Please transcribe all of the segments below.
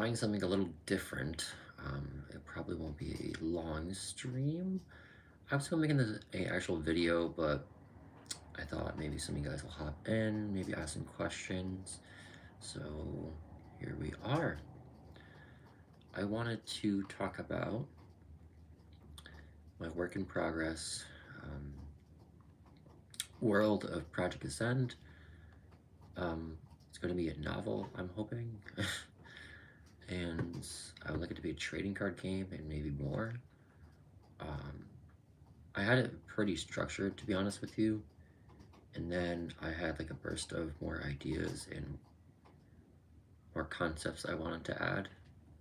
trying something a little different. It probably won't be a long stream. I was going to make this an actual video, but I thought maybe some of you guys will hop in, maybe ask some questions. So here we are. I wanted to talk about my work in progress, world of Project Ascend. It's going to be a novel, I'm hoping. And I would like it to be a trading card game and maybe more. I had it pretty structured, to be honest with you, and then I had like a burst of more ideas and more concepts I wanted to add.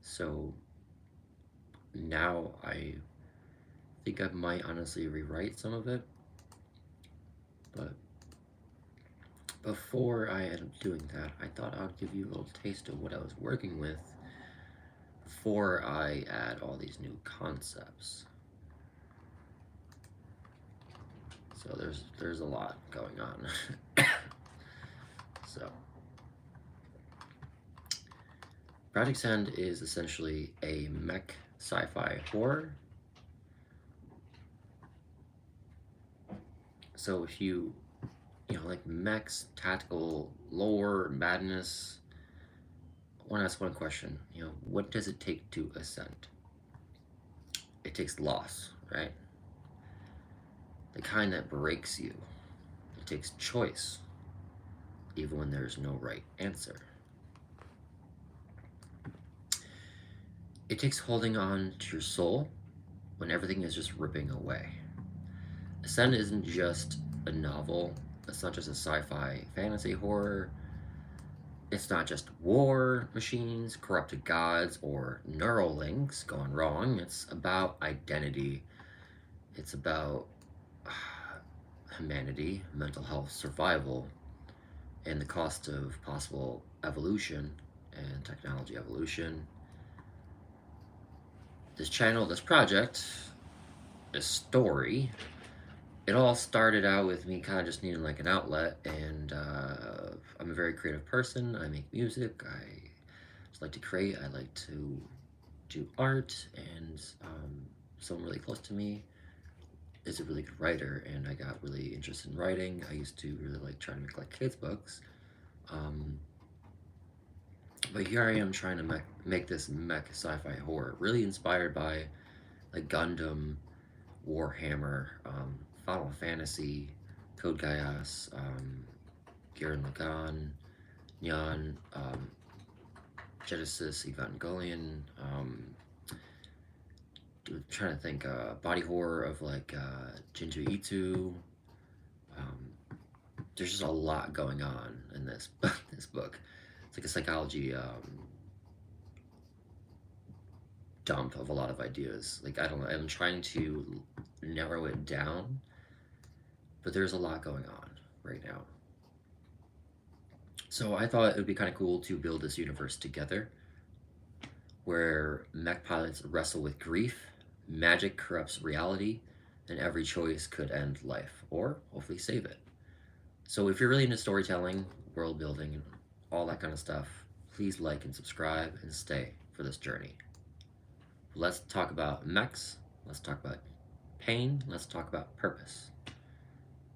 So now I think I might honestly rewrite some of it, but before I end up doing that, I thought I'd give you a little taste of what I was working with before I add all these new concepts. So there's a lot going on. So Project A.S.C.E.N.D is essentially a mech sci-fi horror. So if you like mechs, tactical lore, madness, I want to ask one question. What does it take to ascend? It takes loss, right? The kind that breaks you. It takes choice, even when there's no right answer. It takes holding on to your soul when everything is just ripping away. Ascend isn't just a novel. It's not just a sci-fi fantasy horror. It's not just war machines, corrupted gods, or neural links gone wrong. It's about identity. It's about humanity, mental health, survival, and the cost of possible evolution and technology evolution. This channel, this project, this story, it all started out with me kind of just needing like an outlet, and I'm a very creative person. I make music. I just like to create. I like to do art, and someone really close to me is a really good writer, and I got really interested in writing. I used to really like trying to make like kids books, but here I am trying to make this mech sci-fi horror, really inspired by like Gundam, Warhammer, Final Fantasy, Code Geass, Gurren Lagann, Neon, Genesis, Evangelion, trying to think, body horror of like Jinju Ito. There's just a lot going on in this book. It's like a psychology dump of a lot of ideas. Like, I don't know, I'm trying to narrow it down, but there's a lot going on right now. So I thought it would be kind of cool to build this universe together, where mech pilots wrestle with grief, magic corrupts reality, and every choice could end life, or hopefully save it. So if you're really into storytelling, world building, and all that kind of stuff, please like and subscribe and stay for this journey. Let's talk about mechs, let's talk about pain, let's talk about purpose.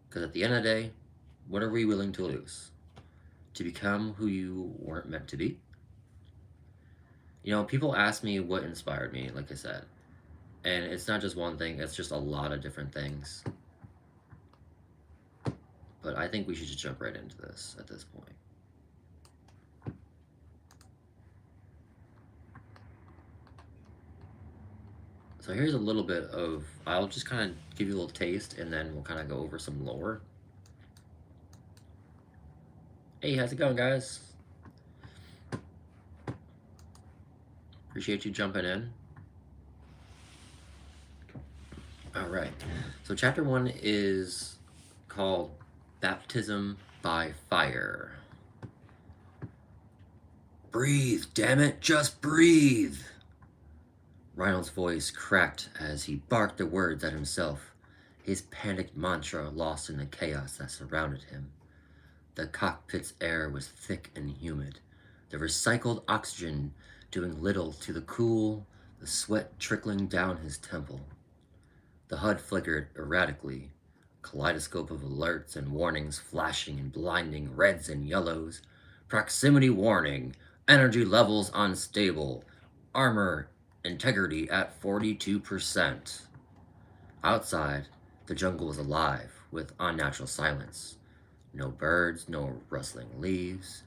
Because at the end of the day, what are we willing to lose? To become who you weren't meant to be? People ask me what inspired me, like I said. And it's not just one thing, it's just a lot of different things. But I think we should just jump right into this at this point. So here's a little bit of, I'll just kind of give you a little taste, and then we'll kind of go over some lore. Hey, how's it going, guys? Appreciate you jumping in. All right, so chapter 1 is called Baptism by Fire. Breathe, damn it, just breathe! Reinald's voice cracked as he barked the words at himself, his panicked mantra lost in the chaos that surrounded him. The cockpit's air was thick and humid. The recycled oxygen doing little to the cool, the sweat trickling down his temple. The HUD flickered erratically, a kaleidoscope of alerts and warnings flashing in blinding reds and yellows. Proximity warning, energy levels unstable, armor integrity at 42%. Outside, the jungle was alive with unnatural silence. No birds, no rustling leaves,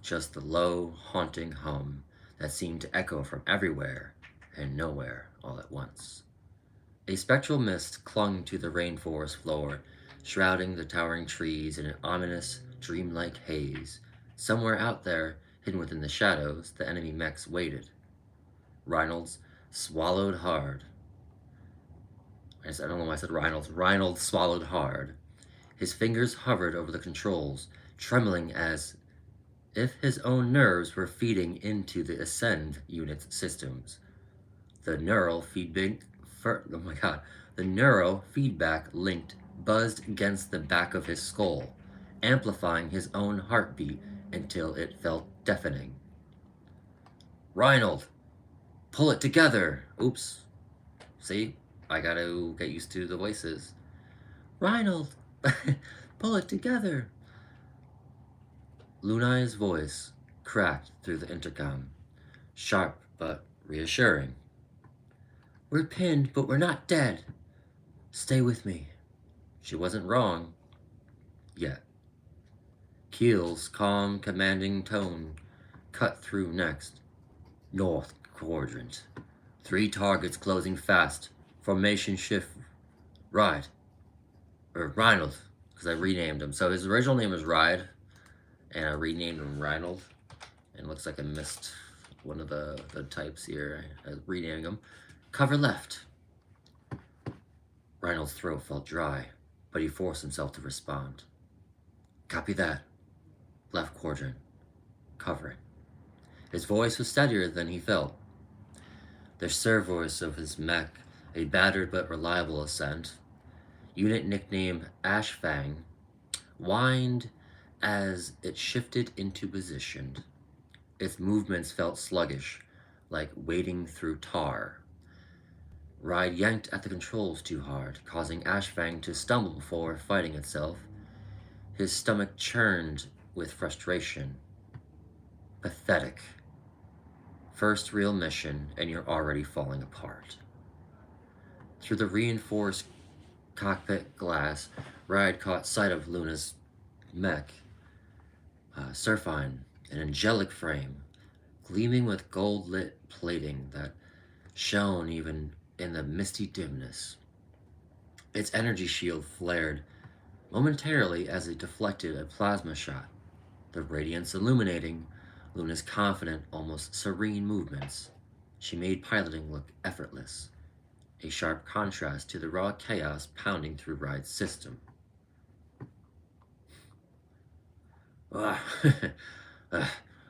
just the low, haunting hum that seemed to echo from everywhere and nowhere all at once. A spectral mist clung to the rainforest floor, shrouding the towering trees in an ominous, dreamlike haze. Somewhere out there, hidden within the shadows, the enemy mechs waited. Reynolds swallowed hard. I don't know why I said Reynolds. Reynolds swallowed hard. His fingers hovered over the controls, trembling as if his own nerves were feeding into the A.S.C.E.N.D unit's systems. The neural feedback linked buzzed against the back of his skull, amplifying his own heartbeat until it felt deafening. Reinhold, pull it together. Oops. See, I gotta get used to the voices. Reinhold, pull it together. Lunai's voice cracked through the intercom, sharp but reassuring. We're pinned, but we're not dead. Stay with me. She wasn't wrong. Yet. Keel's calm, commanding tone cut through next. North quadrant. 3 targets closing fast. Formation shift. Ride. Or Reinhold, because I renamed him. So his original name was Ride, and I renamed him Reinhold. And it looks like I missed one of the types here. I renamed him. Cover left. Reinhold's throat felt dry, but he forced himself to respond. Copy that. Left quadrant. Covering. His voice was steadier than he felt. The servoice of his mech, a battered but reliable ascent, unit nicknamed Ashfang, whined as it shifted into position. Its movements felt sluggish, like wading through tar. Ride yanked at the controls too hard, causing Ashfang to stumble before fighting itself. His stomach churned with frustration. Pathetic. First real mission, and you're already falling apart. Through the reinforced cockpit glass, Ride caught sight of Luna's mech, Surfine, an angelic frame, gleaming with gold-lit plating that shone even in the misty dimness. Its energy shield flared momentarily as it deflected a plasma shot, the radiance illuminating Luna's confident, almost serene movements. She made piloting look effortless, a sharp contrast to the raw chaos pounding through Ride's system.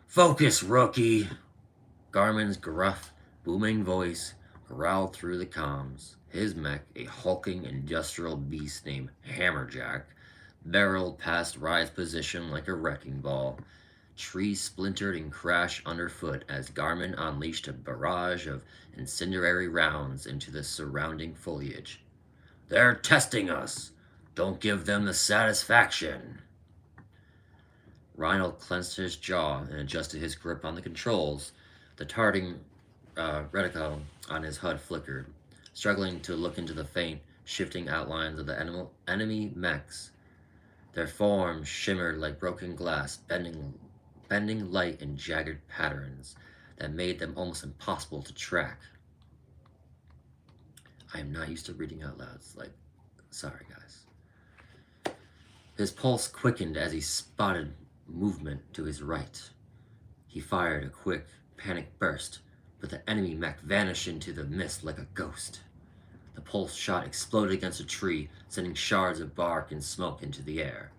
Focus, rookie! Garmin's gruff, booming voice growled through the comms. His mech, a hulking industrial beast named Hammerjack, barreled past Ride's position like a wrecking ball. Trees splintered and crashed underfoot as Garmin unleashed a barrage of incendiary rounds into the surrounding foliage. They're testing us! Don't give them the satisfaction! Reinhold clenched his jaw and adjusted his grip on the controls. The darting reticle on his HUD flickered, struggling to look into the faint, shifting outlines of the enemy mechs. Their forms shimmered like broken glass, bending light in jagged patterns that made them almost impossible to track. I am not used to reading out loud. It's like, sorry guys. His pulse quickened as he spotted movement to his right. He fired a quick, panic burst, but the enemy mech vanished into the mist like a ghost. The pulse shot exploded against a tree, sending shards of bark and smoke into the air.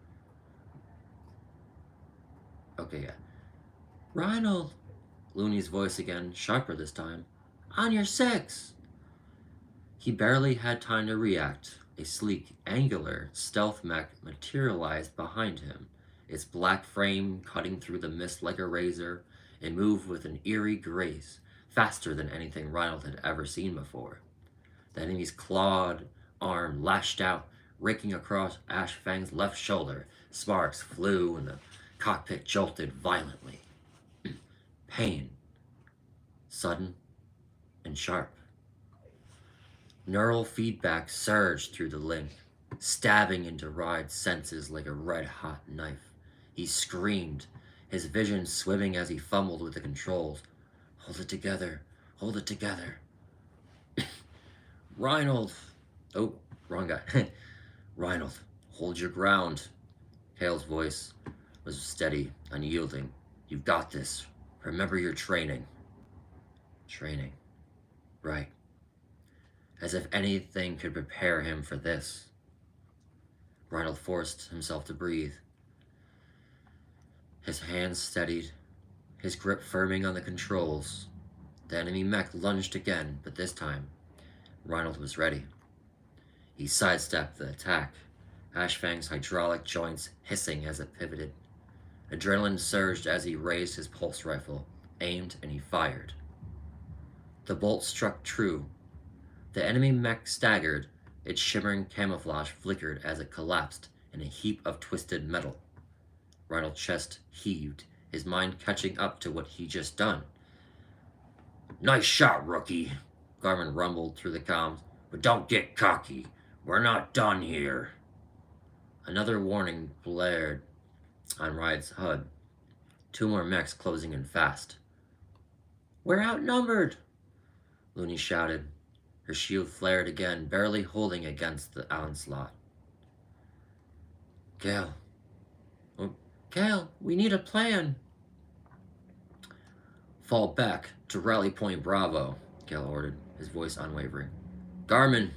Okay, yeah. Reinhold! Looney's voice again, sharper this time. On your 6! He barely had time to react. A sleek, angular stealth mech materialized behind him, its black frame cutting through the mist like a razor, It moved with an eerie grace, faster than anything Reinhold had ever seen before. The enemy's clawed arm lashed out, raking across Ash Fang's left shoulder. Sparks flew and the cockpit jolted violently. Pain, sudden and sharp. Neural feedback surged through the link, stabbing into Ride's senses like a red-hot knife. He screamed, his vision swimming as he fumbled with the controls. Hold it together, hold it together. Reinhold! Oh, wrong guy. Reinhold, hold your ground. Hale's voice was steady, unyielding. You've got this. Remember your training. Training. Right. As if anything could prepare him for this. Reinhold forced himself to breathe. His hands steadied, his grip firming on the controls. The enemy mech lunged again, but this time, Reinhold was ready. He sidestepped the attack, Ashfang's hydraulic joints hissing as it pivoted. Adrenaline surged as he raised his pulse rifle, aimed, and he fired. The bolt struck true. The enemy mech staggered, its shimmering camouflage flickered as it collapsed in a heap of twisted metal. Reinhold's chest heaved, his mind catching up to what he'd just done. Nice shot, rookie, Garmin rumbled through the comms, but don't get cocky. We're not done here. Another warning blared on Ride's HUD. 2 more mechs closing in fast. We're outnumbered, Looney shouted. Her shield flared again, barely holding against the onslaught. Gale. Oh, Gale, we need a plan. Fall back to Rally Point Bravo, Gale ordered, his voice unwavering. Garmin,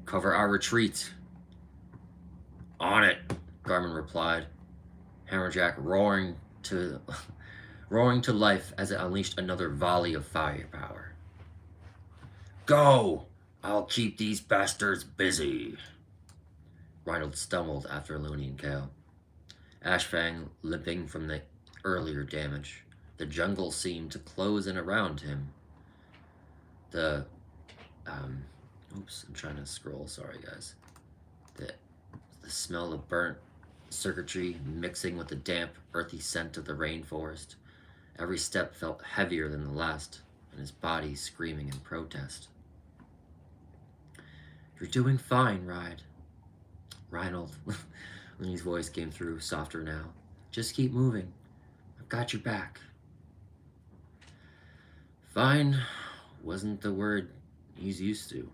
cover our retreat. On it, Garmin replied, Hammerjack roaring to life as it unleashed another volley of firepower. Go! I'll keep these bastards busy. Reinhold stumbled after Looney and Gale. Ashfang limping from the earlier damage. The jungle seemed to close in around him. Oops, I'm trying to scroll, sorry guys. The smell of burnt circuitry mixing with the damp, earthy scent of the rainforest. Every step felt heavier than the last, and his body screaming in protest. You're doing fine, Reinhold. Looney's voice came through, softer now. Just keep moving. I've got your back. Fine wasn't the word he's used to,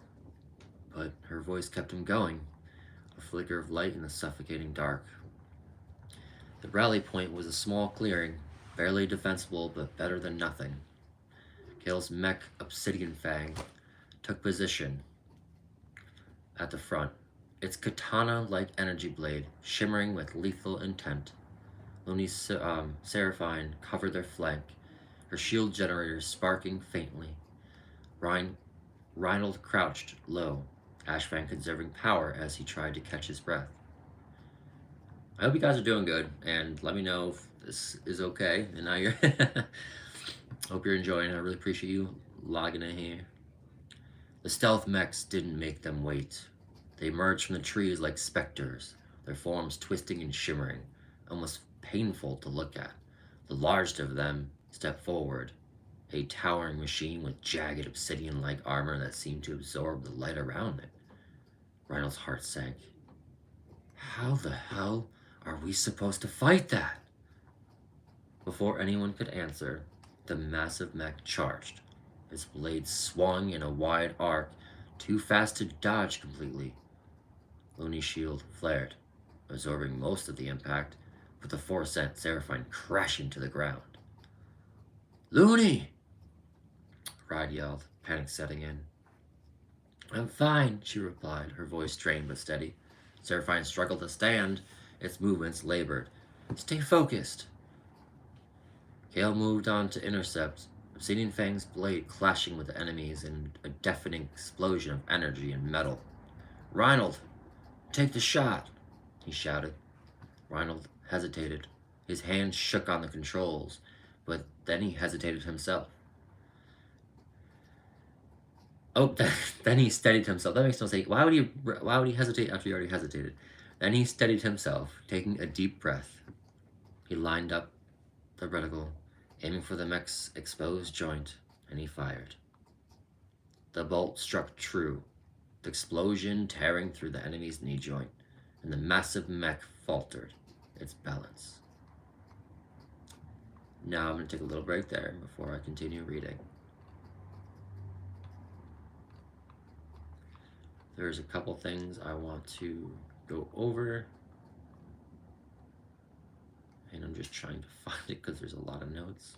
but her voice kept him going, a flicker of light in the suffocating dark. The rally point was a small clearing, barely defensible, but better than nothing. Gale's mech Obsidian Fang took position at the front, its katana-like energy blade shimmering with lethal intent. Looney's Seraphine covered their flank, her shield generators sparking faintly. Reinhold crouched low, Ashfang conserving power as he tried to catch his breath. I hope you guys are doing good, and let me know if this is okay, and now you're... Hope you're enjoying. I really appreciate you logging in here. The stealth mechs didn't make them wait. They emerged from the trees like specters, their forms twisting and shimmering, almost painful to look at. The largest of them stepped forward, a towering machine with jagged obsidian-like armor that seemed to absorb the light around it. Reinhold's heart sank. How the hell are we supposed to fight that? Before anyone could answer, the massive mech charged. Its blades swung in a wide arc, too fast to dodge completely. Looney's shield flared, absorbing most of the impact, with the force sent Seraphine crashing to the ground. Looney! Ride yelled, panic setting in. I'm fine, she replied, her voice strained but steady. Seraphine struggled to stand, its movements labored. Stay focused. Gale moved on to intercept, Obsidian Fang's blade clashing with the enemies in a deafening explosion of energy and metal. Reinhold, take the shot, he shouted. Reinhold hesitated. His hands shook on the controls, but then he hesitated himself. Oh, then he steadied himself. That makes no sense. Why would he hesitate after he already hesitated? Then he steadied himself, taking a deep breath. He lined up the reticle, aiming for the mech's exposed joint, and he fired. The bolt struck true, the explosion tearing through the enemy's knee joint, and the massive mech faltered its balance. Now I'm going to take a little break there before I continue reading. There's a couple things I want to go over, and I'm just trying to find it because there's a lot of notes.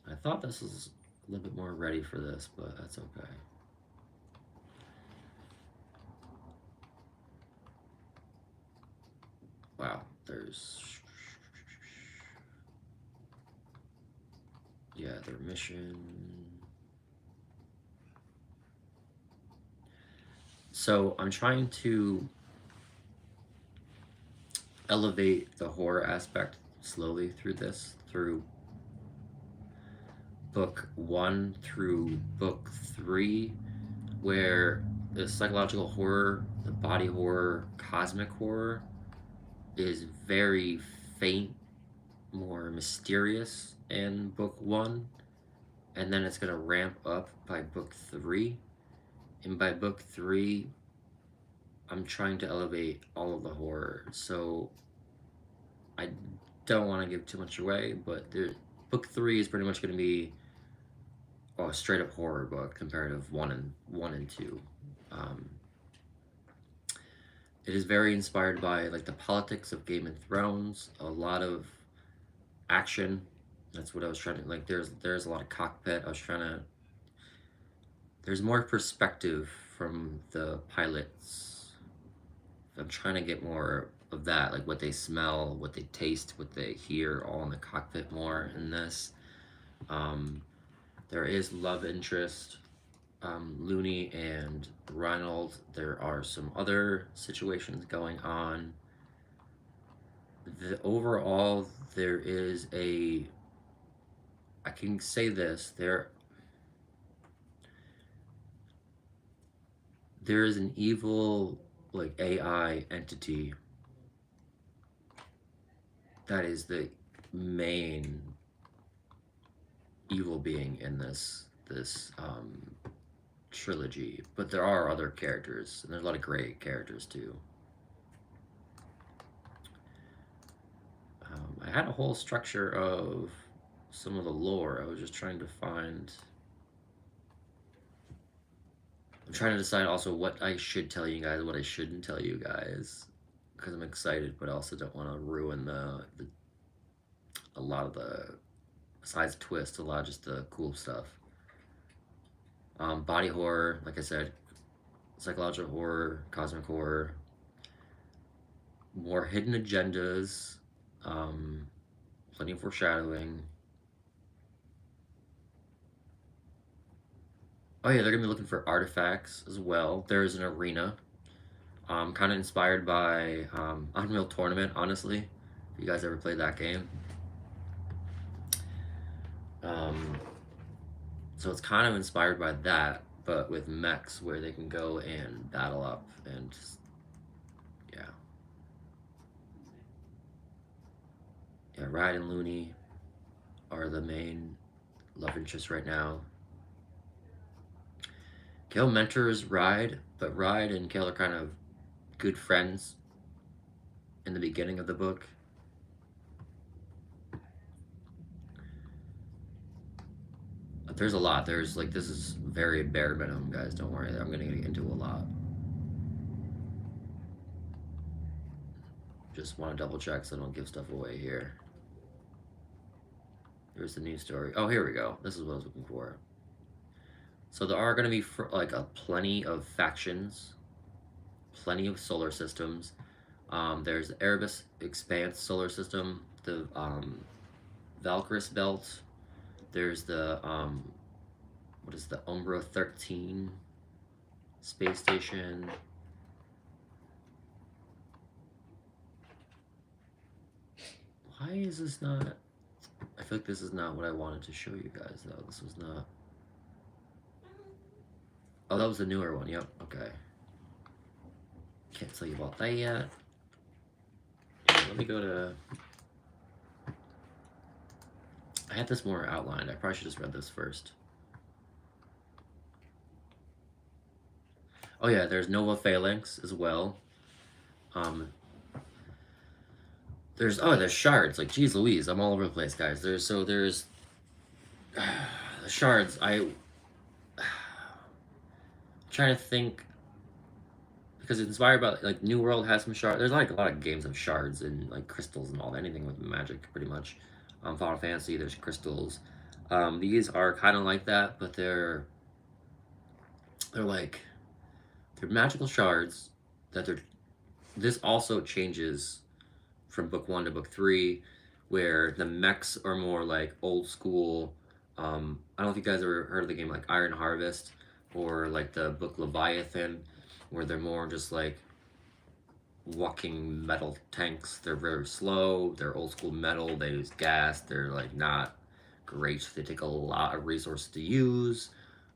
I thought this was a little bit more ready for this, but that's okay. Wow, there's... yeah, their mission. So I'm trying to elevate the horror aspect slowly through this, through book 1 through book 3, where the psychological horror, the body horror, cosmic horror is very faint, more mysterious in book 1, and then it's going to ramp up by book 3. And by book 3, I'm trying to elevate all of the horror. So I don't want to give too much away, but book 3 is pretty much going to be a straight up horror book, comparative 1 and 2. It is very inspired by like the politics of Game of Thrones, a lot of action. That's what I was trying to like. There's a lot of cockpit. There's more perspective from the pilots. I'm trying to get more of that, like what they smell, what they taste, what they hear, all in the cockpit more in this. There is love interest, Looney and Ronald. There are some other situations going on. Overall, there is I can say this, there is an evil, like, AI entity that is the main evil being in this trilogy, but there are other characters, and there's a lot of great characters too. I had a whole structure of some of the lore. I was just trying to find... I'm trying to decide also what I should tell you guys, what I shouldn't tell you guys, because I'm excited, but I also don't want to ruin a lot of the, besides twist, a lot of just the cool stuff. Body horror, like I said, psychological horror, cosmic horror, more hidden agendas, plenty of foreshadowing. Oh yeah, they're gonna be looking for artifacts as well. There's an arena, kind of inspired by Unreal Tournament, honestly. If you guys ever played that game. So it's kind of inspired by that, but with mechs, where they can go and battle up and just, yeah. Yeah, Ride and Looney are the main love interests right now. Kale mentors Ride, but Ride and Kale are kind of good friends in the beginning of the book. But there's a lot. There's like, this is very bare minimum, guys. Don't worry. I'm going to get into a lot. Just want to double check so I don't give stuff away here. Here's the news story. Oh, here we go. This is what I was looking for. So there are going to be like plenty of factions, plenty of solar systems. There's the Erebus Expanse solar system, the Valkyris belt. There's the what is the Umbra 13 space station. Why is this not I feel like this is not what I wanted to show you guys, though. This was not... Oh, that was the newer one. Yep, okay. Can't tell you about that yet. Let me go to... I had this more outlined. I probably should have just read this first. Oh yeah, there's Nova Phalanx as well. There's Shards. Like, geez Louise, I'm all over the place, guys. There's the Shards. I'm trying to think, because it's inspired by, like, New World has some shards. There's like a lot of games of shards and like crystals and all that. Anything with magic, pretty much. Final Fantasy, there's crystals. These are kind of like that, but they're magical shards that they're. This also changes from book 1 to book 3, where the mechs are more like old school. I don't know if you guys ever heard of the game like Iron Harvest, or like the book Leviathan, where they're more just like walking metal tanks. They're very slow, they're old school metal, they use gas, they're like not great, they take a lot of resources to use.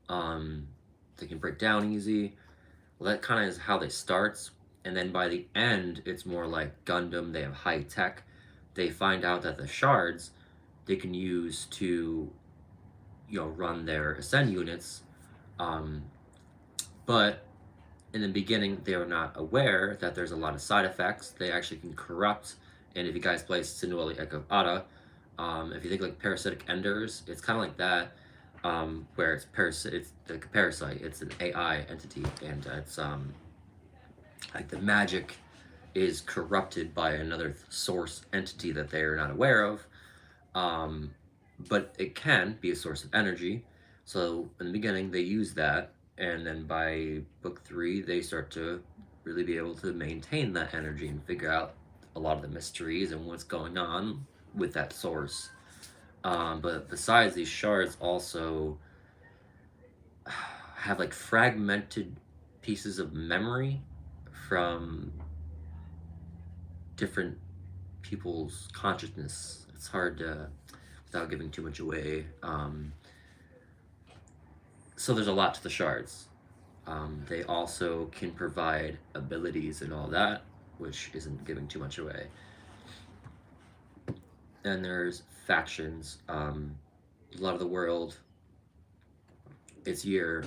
They can break down easy. Well, that kind of is how they start, and then by the end it's more like Gundam. They have high tech. They find out that the shards they can use to, run their Ascend units, but in the beginning they are not aware that there's a lot of side effects. They actually can corrupt, and if you guys play Sinueli Echo Ada, if you think like parasitic enders, it's kind of like that, where it's like a parasite. It's an AI entity, and it's like the magic is corrupted by another source entity that they are not aware of, but it can be a source of energy. So in the beginning they use that, and then by book 3 they start to really be able to maintain that energy and figure out a lot of the mysteries and what's going on with that source. But besides, these shards also have like fragmented pieces of memory from different people's consciousness. It's hard to, without giving too much away. So there's a lot to the shards. They also can provide abilities and all that, which isn't giving too much away. And there's factions. A lot of the world, it's year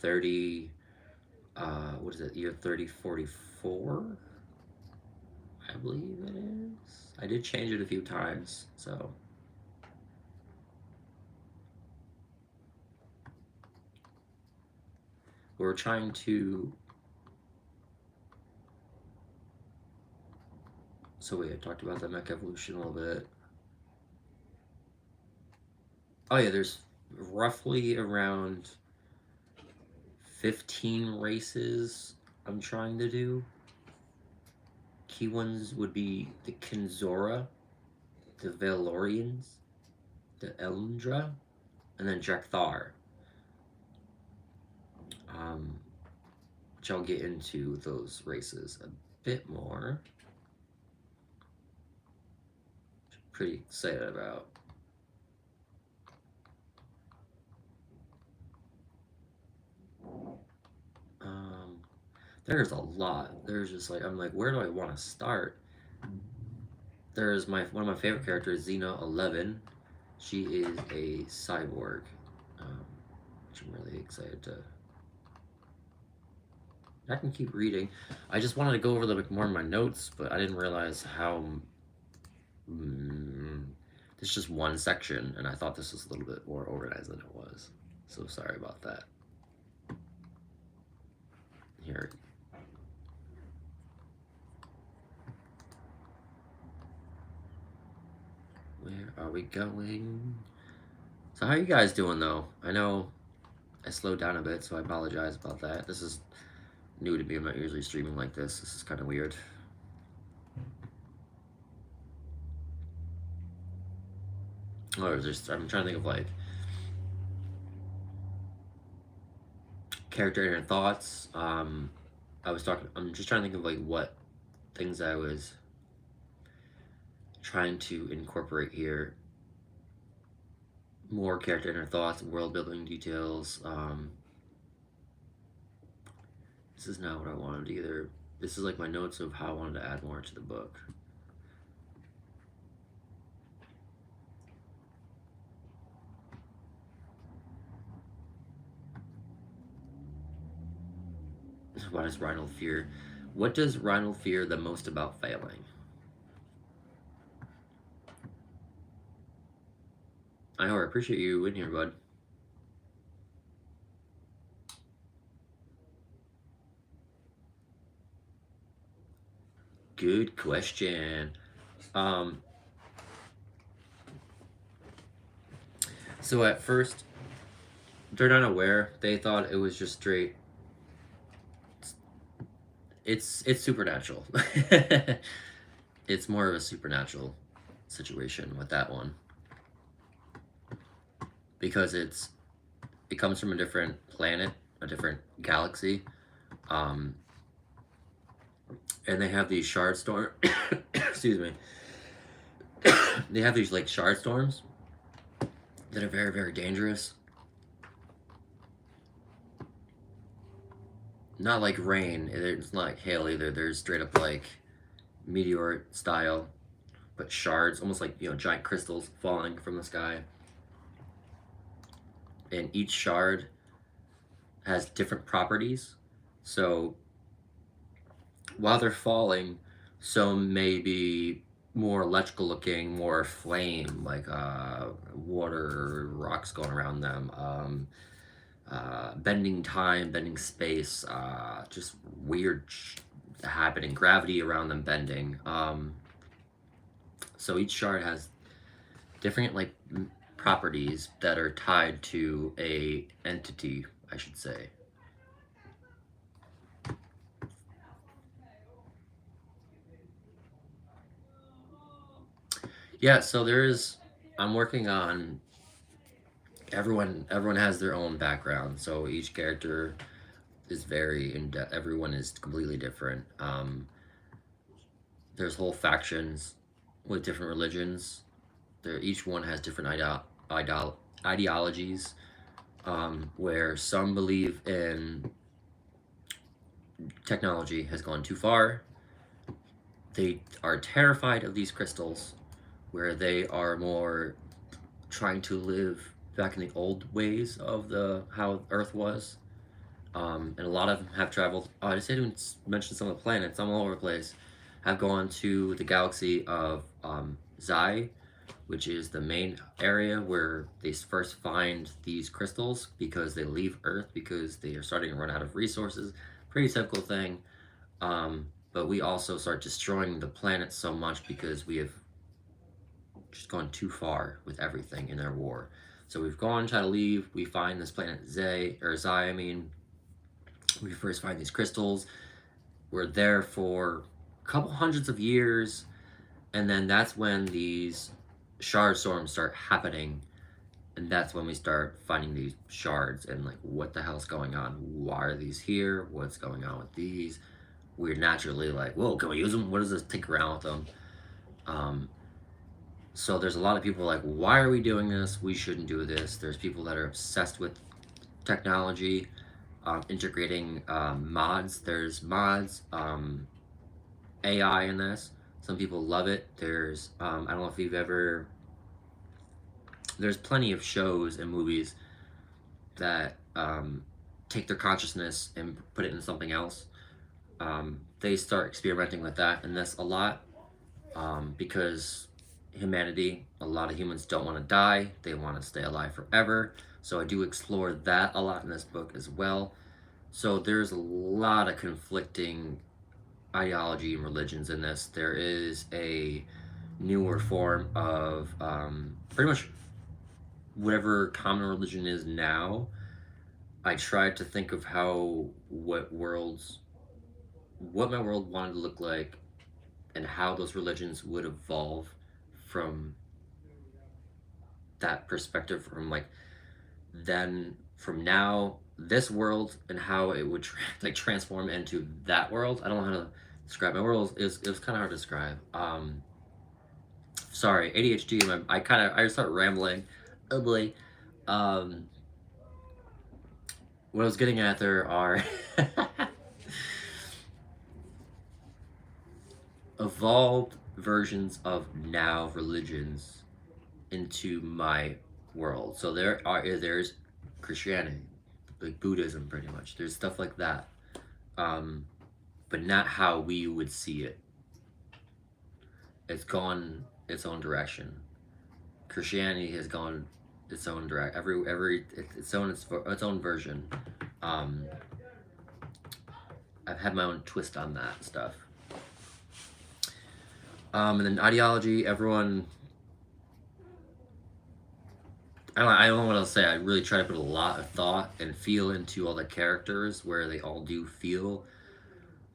30, what is it, year 3044? I believe it is. I did change it a few times, so. We're trying to. So wait, I talked about the mech evolution a little bit. Oh yeah, there's roughly around 15 races I'm trying to do. Key ones would be the Kinzora, the Valorians, the Elndra, and then Drekthar. Which I'll get into those races a bit more. Pretty excited about. There's a lot. There's just like, I'm like, where do I want to start? There's one of my favorite characters, Xena 11. She is a cyborg, which I'm really excited to. I can keep reading. I just wanted to go over a little bit more in my notes, but I didn't realize how. This is just one section, and I thought this was a little bit more organized than it was. So sorry about that. Here. Where are we going? So how are you guys doing, though? I know I slowed down a bit, so I apologize about that. This is new to me. I'm not usually streaming like this. This is kind of weird. Oh, I'm trying to think of like character and thoughts. I'm just trying to think of like what things I was trying to incorporate here. more character inner thoughts, world building details. This is not what I wanted either. This is like my notes of how I wanted to add more to the book. What does Reinhold fear? What does Reinhold fear the most about failing? I know, I appreciate you in here, bud. Good question. So at first, they're not aware. They thought it was just straight. It's supernatural. It's more of a supernatural situation with that one, because it comes from a different planet, a different galaxy, and they have these shard storm. Excuse me. They have these like shard storms that are very, very dangerous. Not like rain. It's not like hail either. There's straight up like meteor style, but shards, almost like, you know, giant crystals falling from the sky. And each shard has different properties. So while they're falling, some may be more electrical looking, more flame, like water, rocks going around them, bending time, bending space, just weird happening, gravity around them bending. So each shard has different like properties that are tied to a entity, I should say. Yeah, so I'm working on everyone has their own background, so each character is very in depth. Everyone is completely different. There's whole factions with different religions. Each one has different ideologies, where some believe in technology has gone too far. They are terrified of these crystals, where they are more trying to live back in the old ways of how Earth was. And a lot of them have traveled. I just didn't mention some of the planets. I'm all over the place. Have gone to the galaxy of Xi, which is the main area where they first find these crystals, because they leave Earth because they are starting to run out of resources. Pretty typical thing. But we also start destroying the planet so much because we have just gone too far with everything in our war. So we've gone, try to leave. We find this planet Xi. We first find these crystals. We're there for a couple hundreds of years, and then that's when these shard storms start happening, and that's when we start finding these shards and like, what the hell's going on? Why are these here? What's going on with these? We're naturally like, whoa, can we use them? What does this tinker around with them? So there's a lot of people like, why are we doing this? We shouldn't do this. There's people that are obsessed with technology, integrating mods. There's mods, AI in this. Some people love it. There's, I don't know if you've ever, there's plenty of shows and movies that take their consciousness and put it in something else. They start experimenting with that in this a lot, because humanity, a lot of humans don't want to die. They want to stay alive forever. So I do explore that a lot in this book as well. So there's a lot of conflicting ideology and religions in this. There is a newer form of pretty much whatever common religion is now. I tried to think of what my world wanted to look like, and how those religions would evolve from that perspective, from like then from now, this world, and how it would transform into that world. I don't know how to describe my world. It was kind of hard to describe. Sorry, ADHD. I start rambling. Oh boy. Um, what I was getting at, there are evolved versions of now religions into my world. So there's Christianity, like Buddhism, pretty much. There's stuff like that, um, but not how we would see it. It's gone its own direction. Christianity has gone its own direct every its own version. Um, I've had my own twist on that stuff. And then ideology, everyone. I don't know what else to say. I really try to put a lot of thought and feel into all the characters, where they all do feel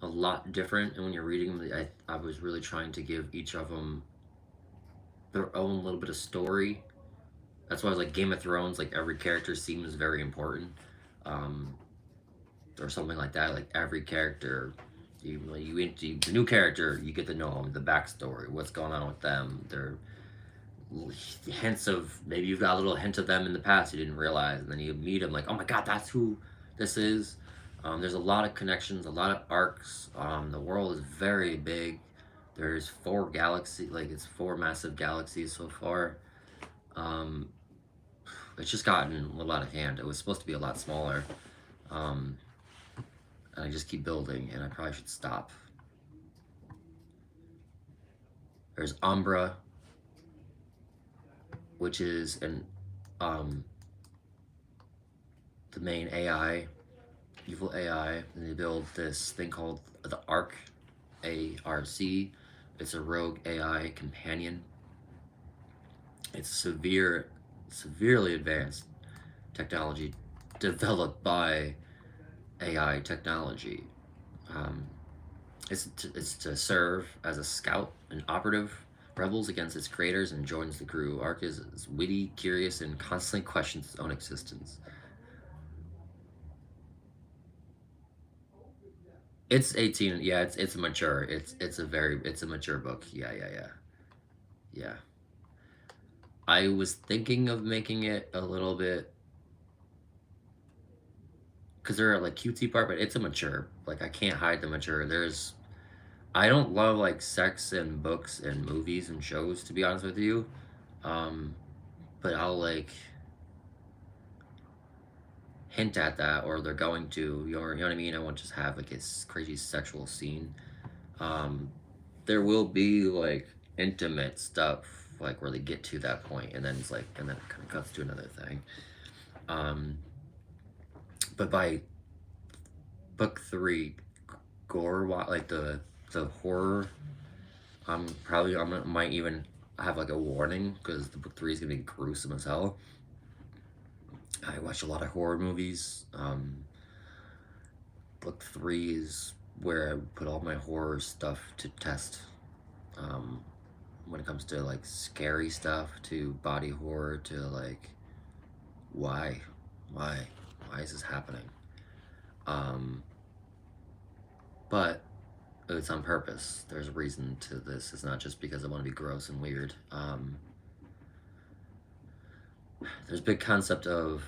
a lot different. And when you're reading them, I was really trying to give each of them their own little bit of story. That's why I was like Game of Thrones. Like every character seems very important, um, or something like that. Like every character, you into the new character, you get to know them, the backstory, what's going on with them, their hints of, maybe you've got a little hint of them in the past you didn't realize, and then you meet them like, oh my god, that's who this is. There's a lot of connections, a lot of arcs. The world is very big. There's 4 galaxies, like it's 4 massive galaxies so far. It's just gotten a little out of hand. It was supposed to be a lot smaller. And I just keep building, and I probably should stop. There's Umbra, which is the main AI, evil AI, and they build this thing called the Arc, ARC. It's a rogue AI companion. It's severely advanced technology developed by AI technology. It's to serve as a scout and operative, rebels against its creators, and joins the crew. Ark is witty, curious, and constantly questions its own existence. It's 18. Yeah, it's mature. It's a mature book. Yeah. I was thinking of making it a little bit, because they're like cutesy part, but it's a mature. Like I can't hide the mature. I don't love like sex and books and movies and shows, to be honest with you. Um, but I'll like hint at that, or they're going to, you know what I mean? I won't just have like a crazy sexual scene. There will be like intimate stuff, like where they get to that point, and then it's like, and then it kind of cuts to another thing. But by book 3, gore, like the horror, might even have like a warning, because the book 3 is gonna be gruesome as hell. I watch a lot of horror movies. Book 3 is where I put all my horror stuff to test. When it comes to like scary stuff, to body horror, to like why is this happening? But it's on purpose. There's a reason to this. It's not just because I want to be gross and weird. There's a big concept of,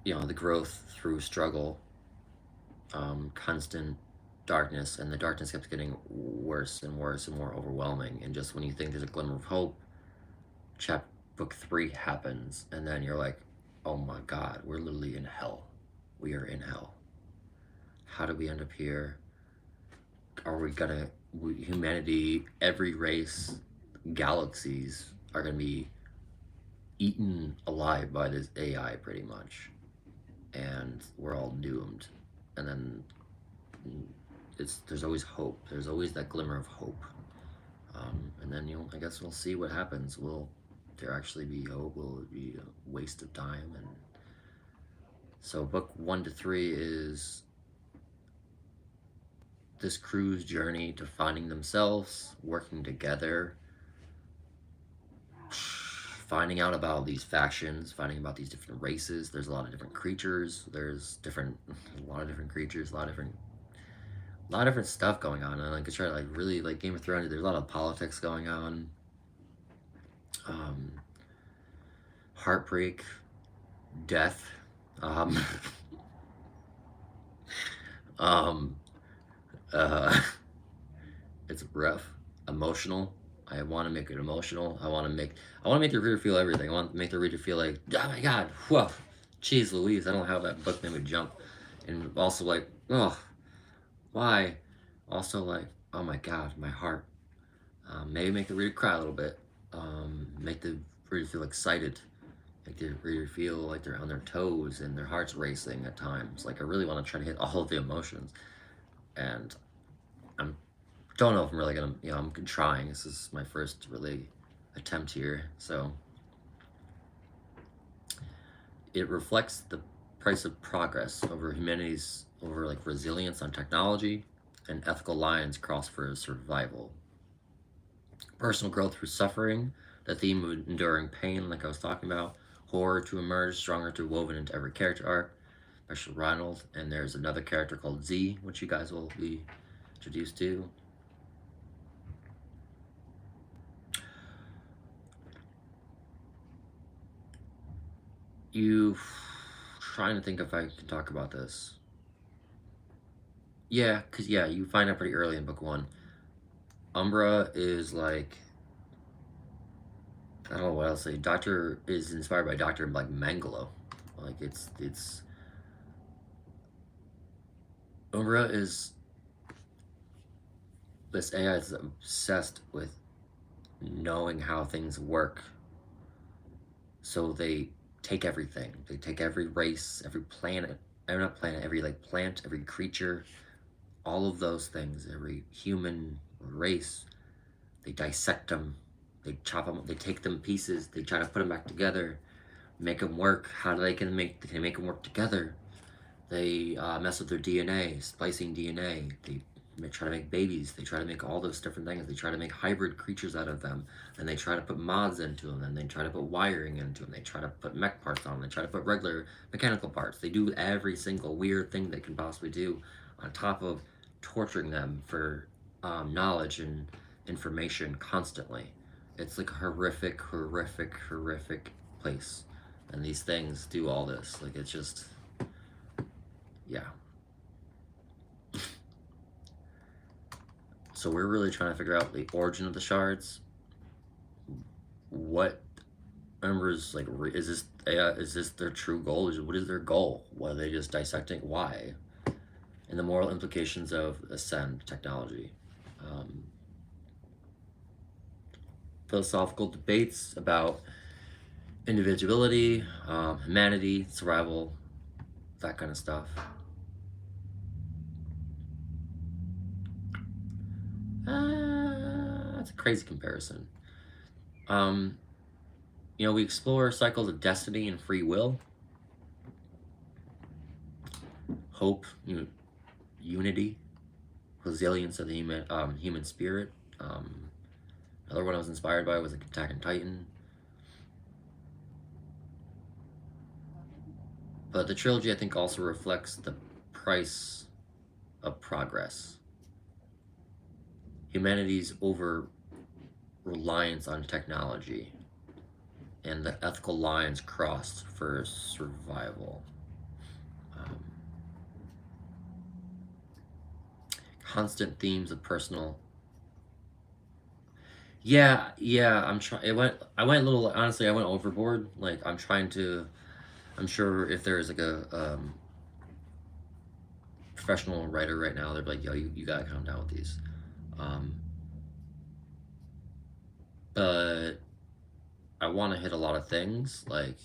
the growth through struggle, constant darkness, and the darkness kept getting worse and worse and more overwhelming. And just when you think there's a glimmer of hope, book 3 happens, and then you're like, oh my god, we're literally in hell. We are in hell. How did we end up here? Are we gonna, humanity, every race, galaxies are gonna be eaten alive by this AI pretty much, and we're all doomed. And then there's always hope. There's always that glimmer of hope. And then I guess we'll see what happens. Will there actually be hope? Will it be a waste of time? And so book 1 to 3 is this crew's journey to finding themselves, working together, finding out about these factions, finding about these different races. There's a lot of different creatures. There's a lot of different creatures, a lot of different stuff going on. And I could try to like really, like Game of Thrones, there's a lot of politics going on. heartbreak, death, um, um, uh, it's rough, emotional. I want to make it emotional. I want to make the reader feel everything. I want to make the reader feel like, oh my god, whoa, jeez Louise, I don't know how that book made me jump. And also like, oh, why? Also like, oh my god, my heart. Maybe make the reader cry a little bit. Make the reader feel excited. Make the reader feel like they're on their toes and their heart's racing at times. Like I really want to try to hit all of the emotions. And I'm don't know if I'm really gonna, I'm trying. This is my first really attempt here. So it reflects the price of progress over humanity's, over like resilience on technology and ethical lines crossed for survival. Personal growth through suffering, the theme of enduring pain, like I was talking about, horror to emerge, stronger to woven into every character arc, especially Ronald. And there's another character called Z, which you guys will be introduced to. You trying to think if I can talk about this. Yeah, because you find out pretty early in book one. Umbra is like, I don't know what else to say. Doctor is inspired by Doctor like Mangalo. Like it's Umbra is, this AI is obsessed with knowing how things work. So they take everything. They take every race, every planet, not planet, every like plant, every creature, all of those things, every human race. They dissect them, they chop them, they take them pieces, they try to put them back together, make them work. How do they can make them work together? They mess with their DNA, splicing DNA. They try to make babies. They try to make all those different things. They try to make hybrid creatures out of them. And they try to put mods into them. And they try to put wiring into them. They try to put mech parts on them. They try to put regular mechanical parts. They do every single weird thing they can possibly do, on top of torturing them for knowledge and information constantly. It's like a horrific, horrific, horrific place. And these things do all this. Like, it's just, yeah. So we're really trying to figure out the origin of the shards. What members, like, is this their true goal? What is their goal? What are they just dissecting? Why? And the moral implications of A.S.C.E.N.D technology. Philosophical debates about individuality, humanity, survival, that kind of stuff. That's a crazy comparison. We explore cycles of destiny and free will, hope, unity, resilience of the human spirit. Another one I was inspired by was Attack on Titan. But the trilogy, I think, also reflects the price of progress. Humanity's over-reliance on technology and the ethical lines crossed for survival. Constant themes of personal. Yeah, I'm trying. I went a little. Honestly, I went overboard. Like, I'm trying to. I'm sure if there's like a professional writer right now, they're like, "Yo, you gotta calm down with these." But I want to hit a lot of things, like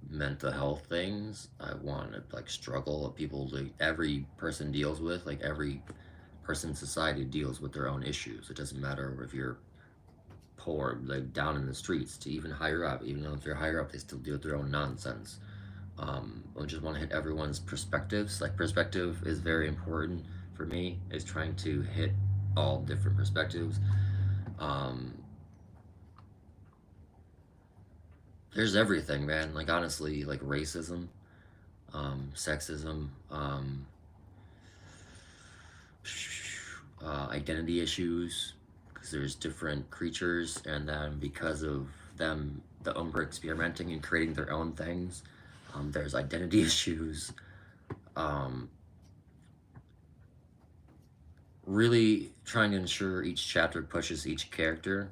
mental health things. I want to like struggle that people, like every person deals with, like every person in society deals with their own issues. It doesn't matter if you're poor, like down in the streets, to even higher up. Even though if you're higher up, they still deal with their own nonsense. I just want to hit everyone's perspectives. Like, perspective is very important for me, is trying to hit all different perspectives. There's everything, man. Like, honestly, like racism, sexism, identity issues, because there's different creatures, and then because of them the Umbra experimenting and creating their own things. There's identity issues. Really trying to ensure each chapter pushes each character,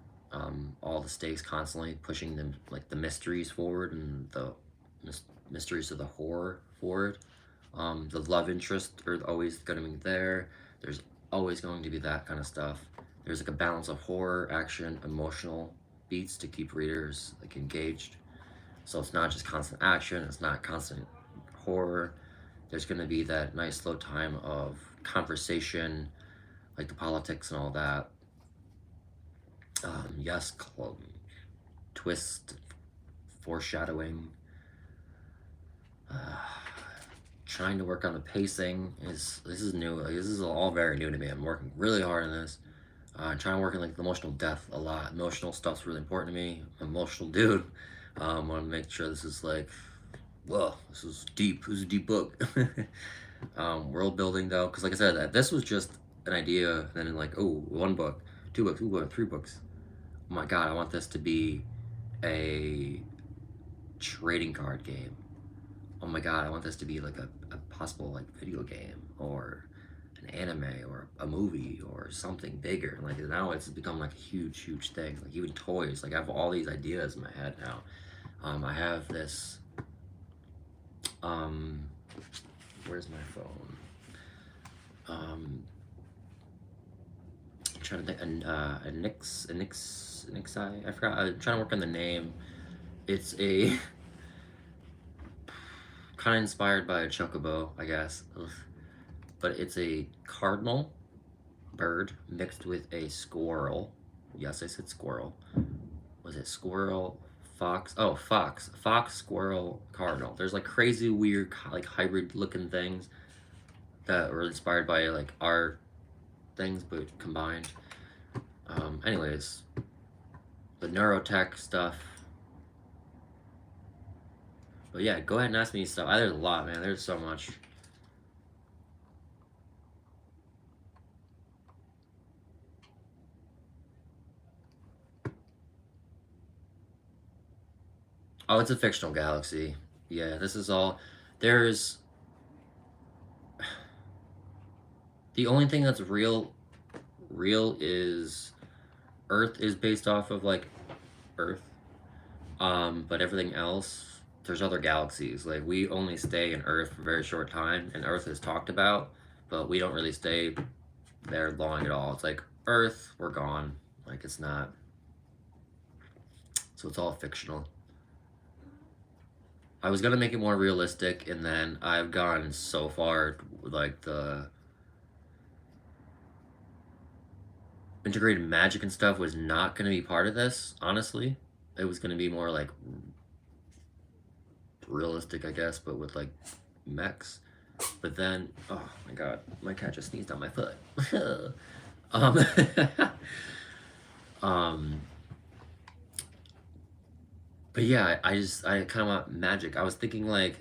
all the stakes constantly pushing them, like the mysteries forward and the mysteries of the horror forward. The love interest are always going to be there. There's always going to be that kind of stuff. There's like a balance of horror, action, emotional beats to keep readers like engaged. So it's not just constant action. It's not constant horror. There's going to be that nice slow time of conversation, like the politics and all that. Yes, twist, foreshadowing. Trying to work on the pacing this is new. This is all very new to me. I'm working really hard on this. Trying to work on like the emotional depth a lot. Emotional stuff's really important to me. I'm an emotional dude. Want to make sure this is like, whoa, this is deep. This is a deep book. World building though, because like I said, this was just an idea, and then like, oh, 1 book, 2 books, ooh, 3 books. Oh my god, I want this to be a trading card game. Oh my god, I want this to be like a possible like video game or an anime or a movie or something bigger. Like now it's become like a huge thing. Like even toys. Like I have all these ideas in my head now. I have this. Where's my phone? I'm trying to think. A Nixai. I forgot. I'm trying to work on the name. It's a kind of inspired by a chocobo, I guess. Ugh. But it's a cardinal bird mixed with a squirrel. Yes, I said squirrel. Was it squirrel? Fox? Oh, fox. Fox, squirrel, cardinal. There's like crazy, weird, like hybrid looking things that were inspired by like our things but combined. Anyways, the neurotech stuff. But yeah, go ahead and ask me stuff. There's a lot, man. There's so much. Oh, it's a fictional galaxy. Yeah, this is all. There's. The only thing that's real is Earth is based off of like Earth. But everything else, there's other galaxies. Like we only stay in Earth for a very short time, and Earth is talked about, but we don't really stay there long at all. It's like Earth, we're gone. Like it's not. So it's all fictional. I was gonna make it more realistic, and then I've gone so far with like the integrated magic and stuff was not gonna be part of this, honestly. It was gonna be more like realistic, I guess, but with like mechs. But then, oh my god, my cat just sneezed on my foot. um, but yeah, I kind of want magic. I was thinking like,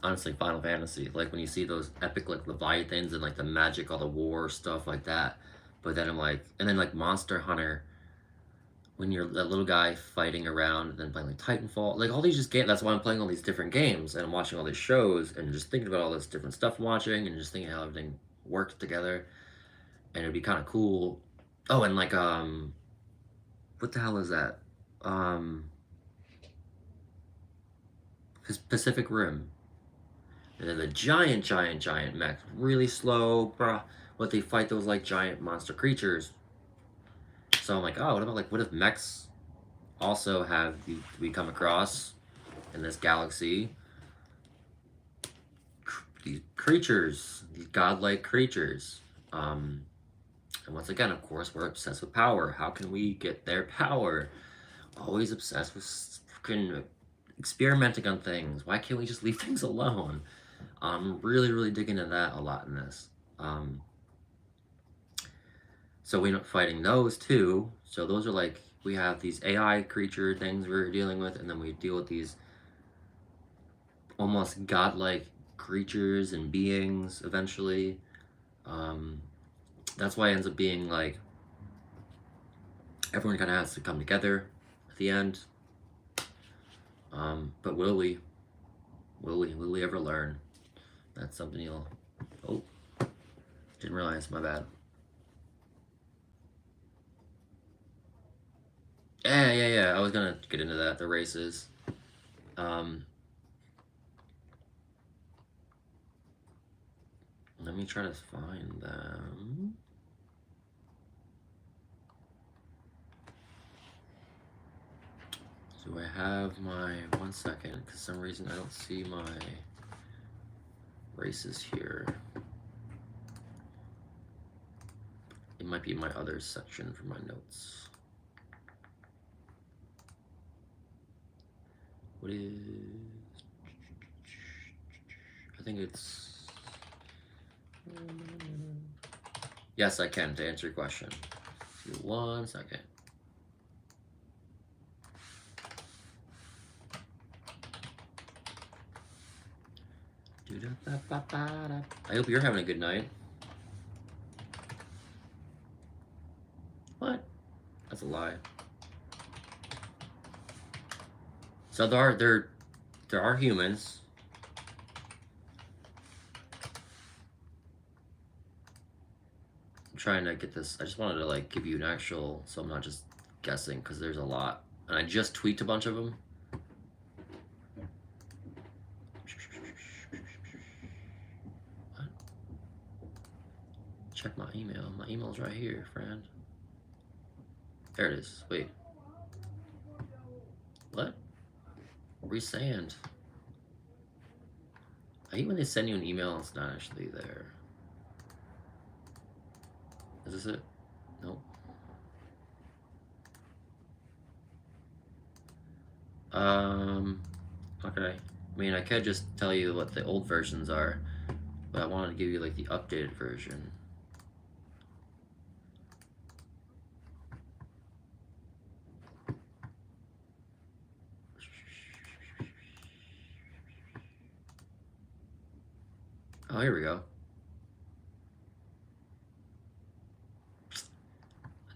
honestly, Final Fantasy. Like when you see those epic like Leviathans and like the magic, all the war stuff like that. But then I'm like, and then like Monster Hunter, when you're that little guy fighting around and then playing like Titanfall, like all these just games. That's why I'm playing all these different games and I'm watching all these shows and just thinking about all this different stuff I'm watching and just thinking how everything works together. And it'd be kind of cool. Oh, and like what the hell is that? Pacific Rim. And then the giant mech, really slow, bruh. What they fight those like giant monster creatures. So I'm like, oh, what about like what if mechs also have we come across in this galaxy these creatures, these godlike creatures. And once again, of course, we're obsessed with power. How can we get their power? Always obsessed with freaking experimenting on things. Why can't we just leave things alone? I'm really digging into that a lot in this. So we're fighting those too. So those are like, we have these AI creature things we're dealing with, and then we deal with these almost godlike creatures and beings eventually. That's why it ends up being like everyone kind of has to come together at the end. But will we? Will we ever learn? That's something you'll... Oh, didn't realize, my bad. Yeah, I was gonna get into that, the races. Let me try to find them. Do I have my... 1 second, because for some reason I don't see my races here. It might be in my other section for my notes. What is... I think it's... Yes, I can, to answer your question. Give me 1 second. I hope you're having a good night. What? That's a lie. So there are humans. I'm trying to get this. I just wanted to like give you an actual, so I'm not just guessing, because there's a lot, and I just tweaked a bunch of them. What? Check my email. My email's right here, friend. There it is. Wait. What? Resand. I hate when they send you an email and it's not actually there. Is this it? Nope. Okay. I mean, I could just tell you what the old versions are, but I wanted to give you like the updated version. Oh, here we go.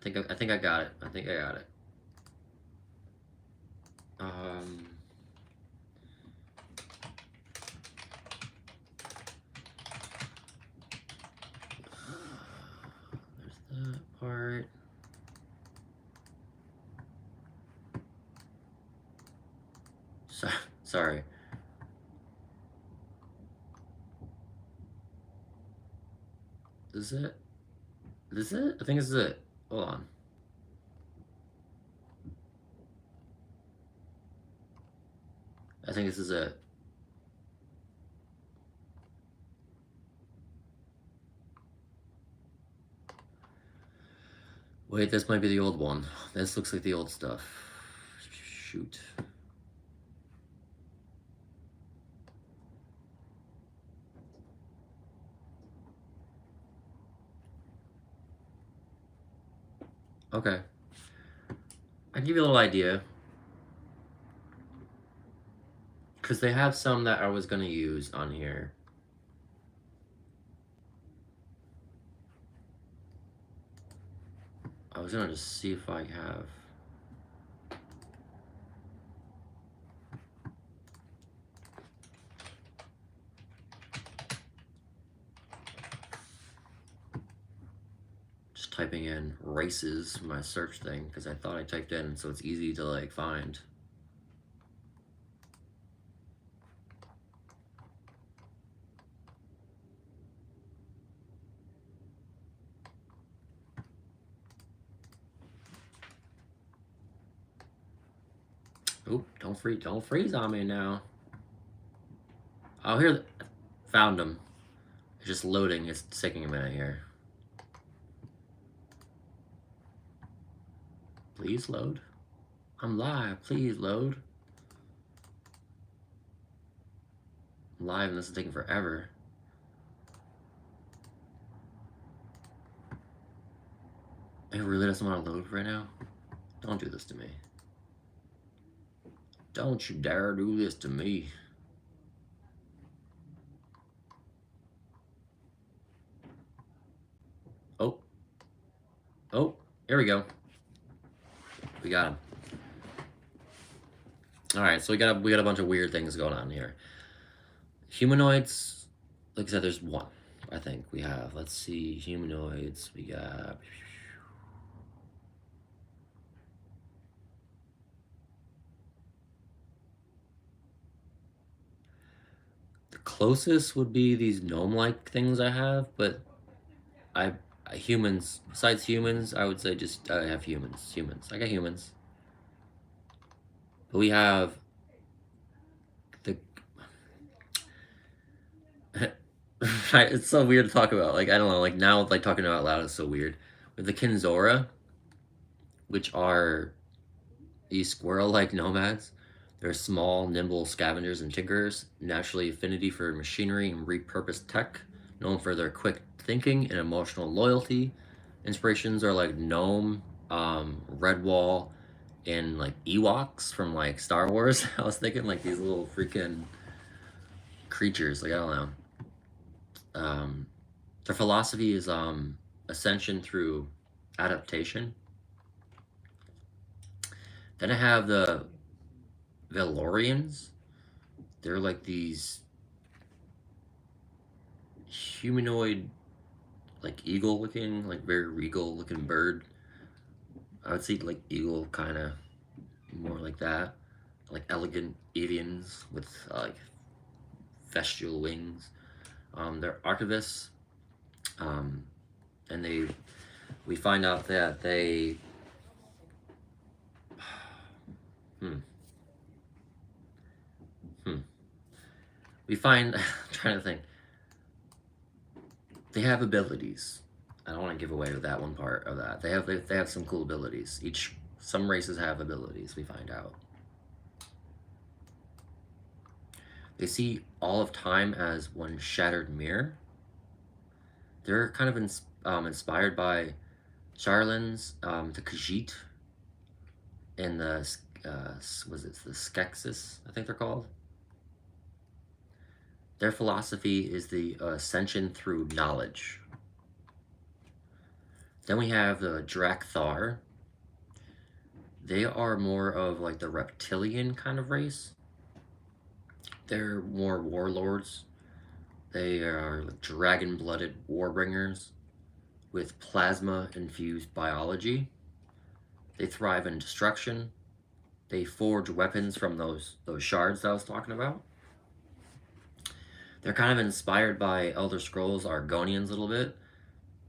I think I got it. I think I got it. There's that part. Sorry. This is it? This is it? I think this is it. Hold on. I think this is it. Wait, this might be the old one. This looks like the old stuff. Shoot. Okay. I'll give you a little idea. Because they have some that I was going to use on here. I was going to just see if I have. Just typing in races for my search thing, because I thought I typed in, so it's easy to like find. Oop, don't freeze on me now. Oh, here, found them. It's just loading, it's taking a minute here. Please load. I'm live, please load. I'm live and this is taking forever. It really doesn't want to load right now? Don't do this to me. Don't you dare do this to me. Oh, here we go. We got him. All right, so we got a bunch of weird things going on here. Humanoids, like I said, there's one. I think we have. Let's see, humanoids. We got. The closest would be these gnome-like things I have, but I humans. Besides humans, I would say just I have humans. Humans. I got humans. But we have the. It's so weird to talk about. Like I don't know. Like now, like talking out loud is so weird. With the Kinzora, which are these squirrel-like nomads. They're small, nimble scavengers and tinkerers, naturally affinity for machinery and repurposed tech, known for their quick thinking and emotional loyalty. Inspirations are like Gnome, Redwall, and like Ewoks from like Star Wars. I was thinking like these little freaking creatures. Like I don't know. Their philosophy is ascension through adaptation. Then I have the Valorians. They're like these humanoid, like eagle looking, like very regal looking bird. I would say like eagle, kind of more like that. Like elegant avians with like vestigial wings. They're archivists, and we find out that they. Hmm. We find. I'm trying to think. They have abilities. I don't want to give away that one part of that. They have some cool abilities. Some races have abilities. We find out. They see all of time as one shattered mirror. They're kind of inspired by Charlins, the Khajiit, and the was it the Skeksis? I think they're called. Their philosophy is the ascension through knowledge. Then we have the Drakthar. They are more of like the reptilian kind of race. They're more warlords. They are like dragon-blooded warbringers with plasma-infused biology. They thrive in destruction. They forge weapons from those shards that I was talking about. They're kind of inspired by Elder Scrolls Argonians a little bit,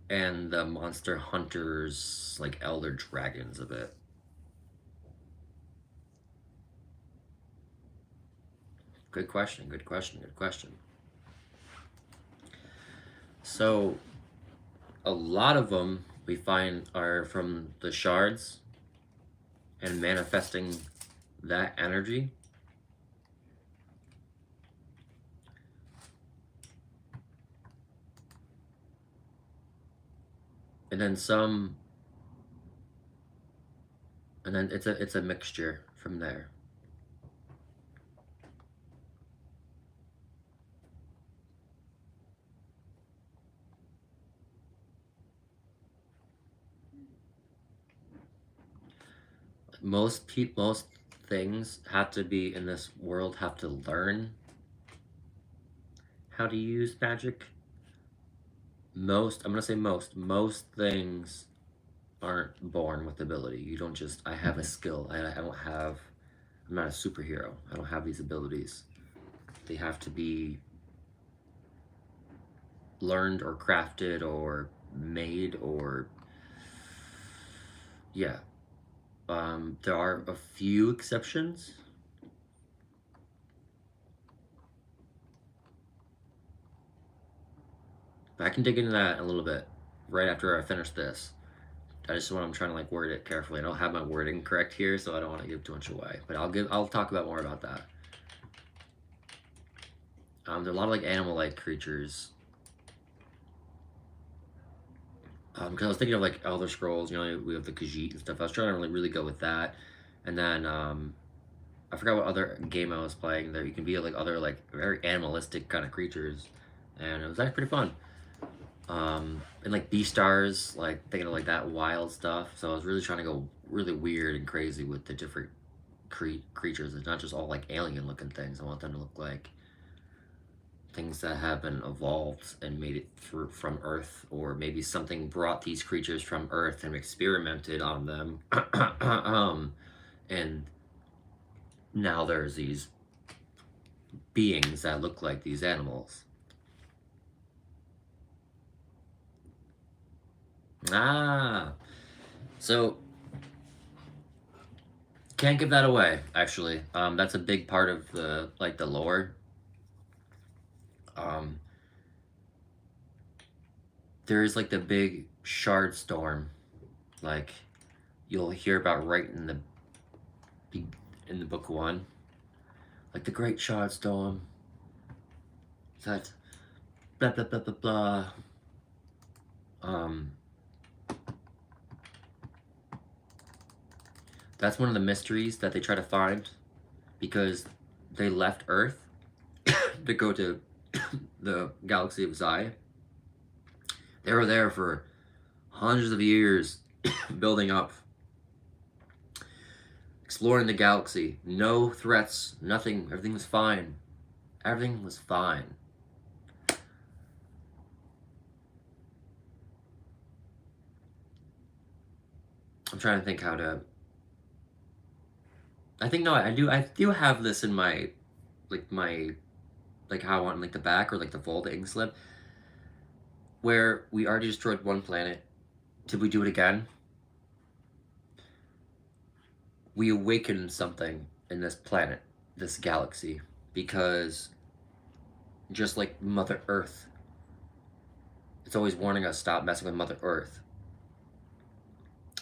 and the Monster Hunters like Elder Dragons a bit. Good question, good question, good question. So, a lot of them we find are from the shards and manifesting that energy. And then some, and then it's a mixture from there. Most things have to be in this world have to learn how to use magic. I'm gonna say most things aren't born with ability. You don't just I have a skill. I don't have I'm not a superhero. I don't have these abilities. They have to be learned or crafted or made or yeah. There are a few exceptions. But I can dig into that a little bit right after I finish this. I'm trying to like word it carefully. I don't have my wording correct here, so I don't want to give too much away. But I'll talk about more about that. There are a lot of like animal-like creatures. Because I was thinking of like Elder Scrolls, we have the Khajiit and stuff. I was trying to really go with that, and then I forgot what other game I was playing. There you can be like other like very animalistic kind of creatures, and it was actually pretty fun. And like Beastars, like thinking of like that wild stuff. So I was really trying to go really weird and crazy with the different creatures. It's not just all like alien looking things. I want them to look like things that have been evolved and made it through from Earth, or maybe something brought these creatures from Earth and experimented on them. And now there's these beings that look like these animals. So can't give that away, actually. That's a big part of the lore. There's like the big shard storm, like you'll hear about right in the book one, like the great shard storm. That blah blah blah blah blah. That's one of the mysteries that they try to find, because they left Earth to go to the galaxy of Xi. They were there for hundreds of years, building up, exploring the galaxy. No threats, nothing. Everything was fine. Everything was fine. I'm trying to think how to. I think no, I do have this in my how I want like the back or like the fold, the ink slip, where we already destroyed one planet. Did we do it again? We awakened something in this planet, this galaxy, because just like Mother Earth, it's always warning us, stop messing with Mother Earth.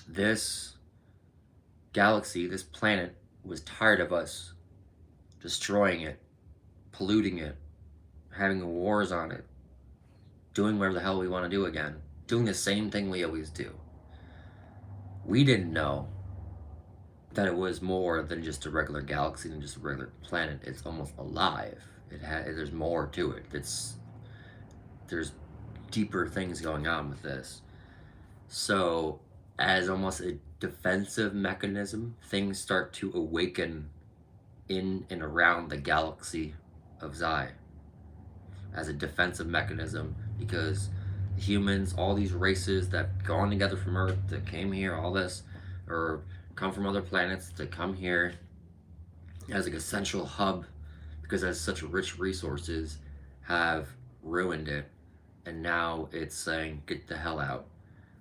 This galaxy, this planet, was tired of us destroying it, polluting it, having wars on it, doing whatever the hell we want to do again, doing the same thing we always do. We didn't know that it was more than just a regular galaxy, than just a regular planet. It's almost alive. There's more to it. There's deeper things going on with this. So, as almost a defensive mechanism, things start to awaken in and around the galaxy of Xi as a defensive mechanism, because humans, all these races that gone together from Earth, that came here, all this, or come from other planets to come here as an essential hub, because it has such rich resources, have ruined it, and now it's saying, get the hell out.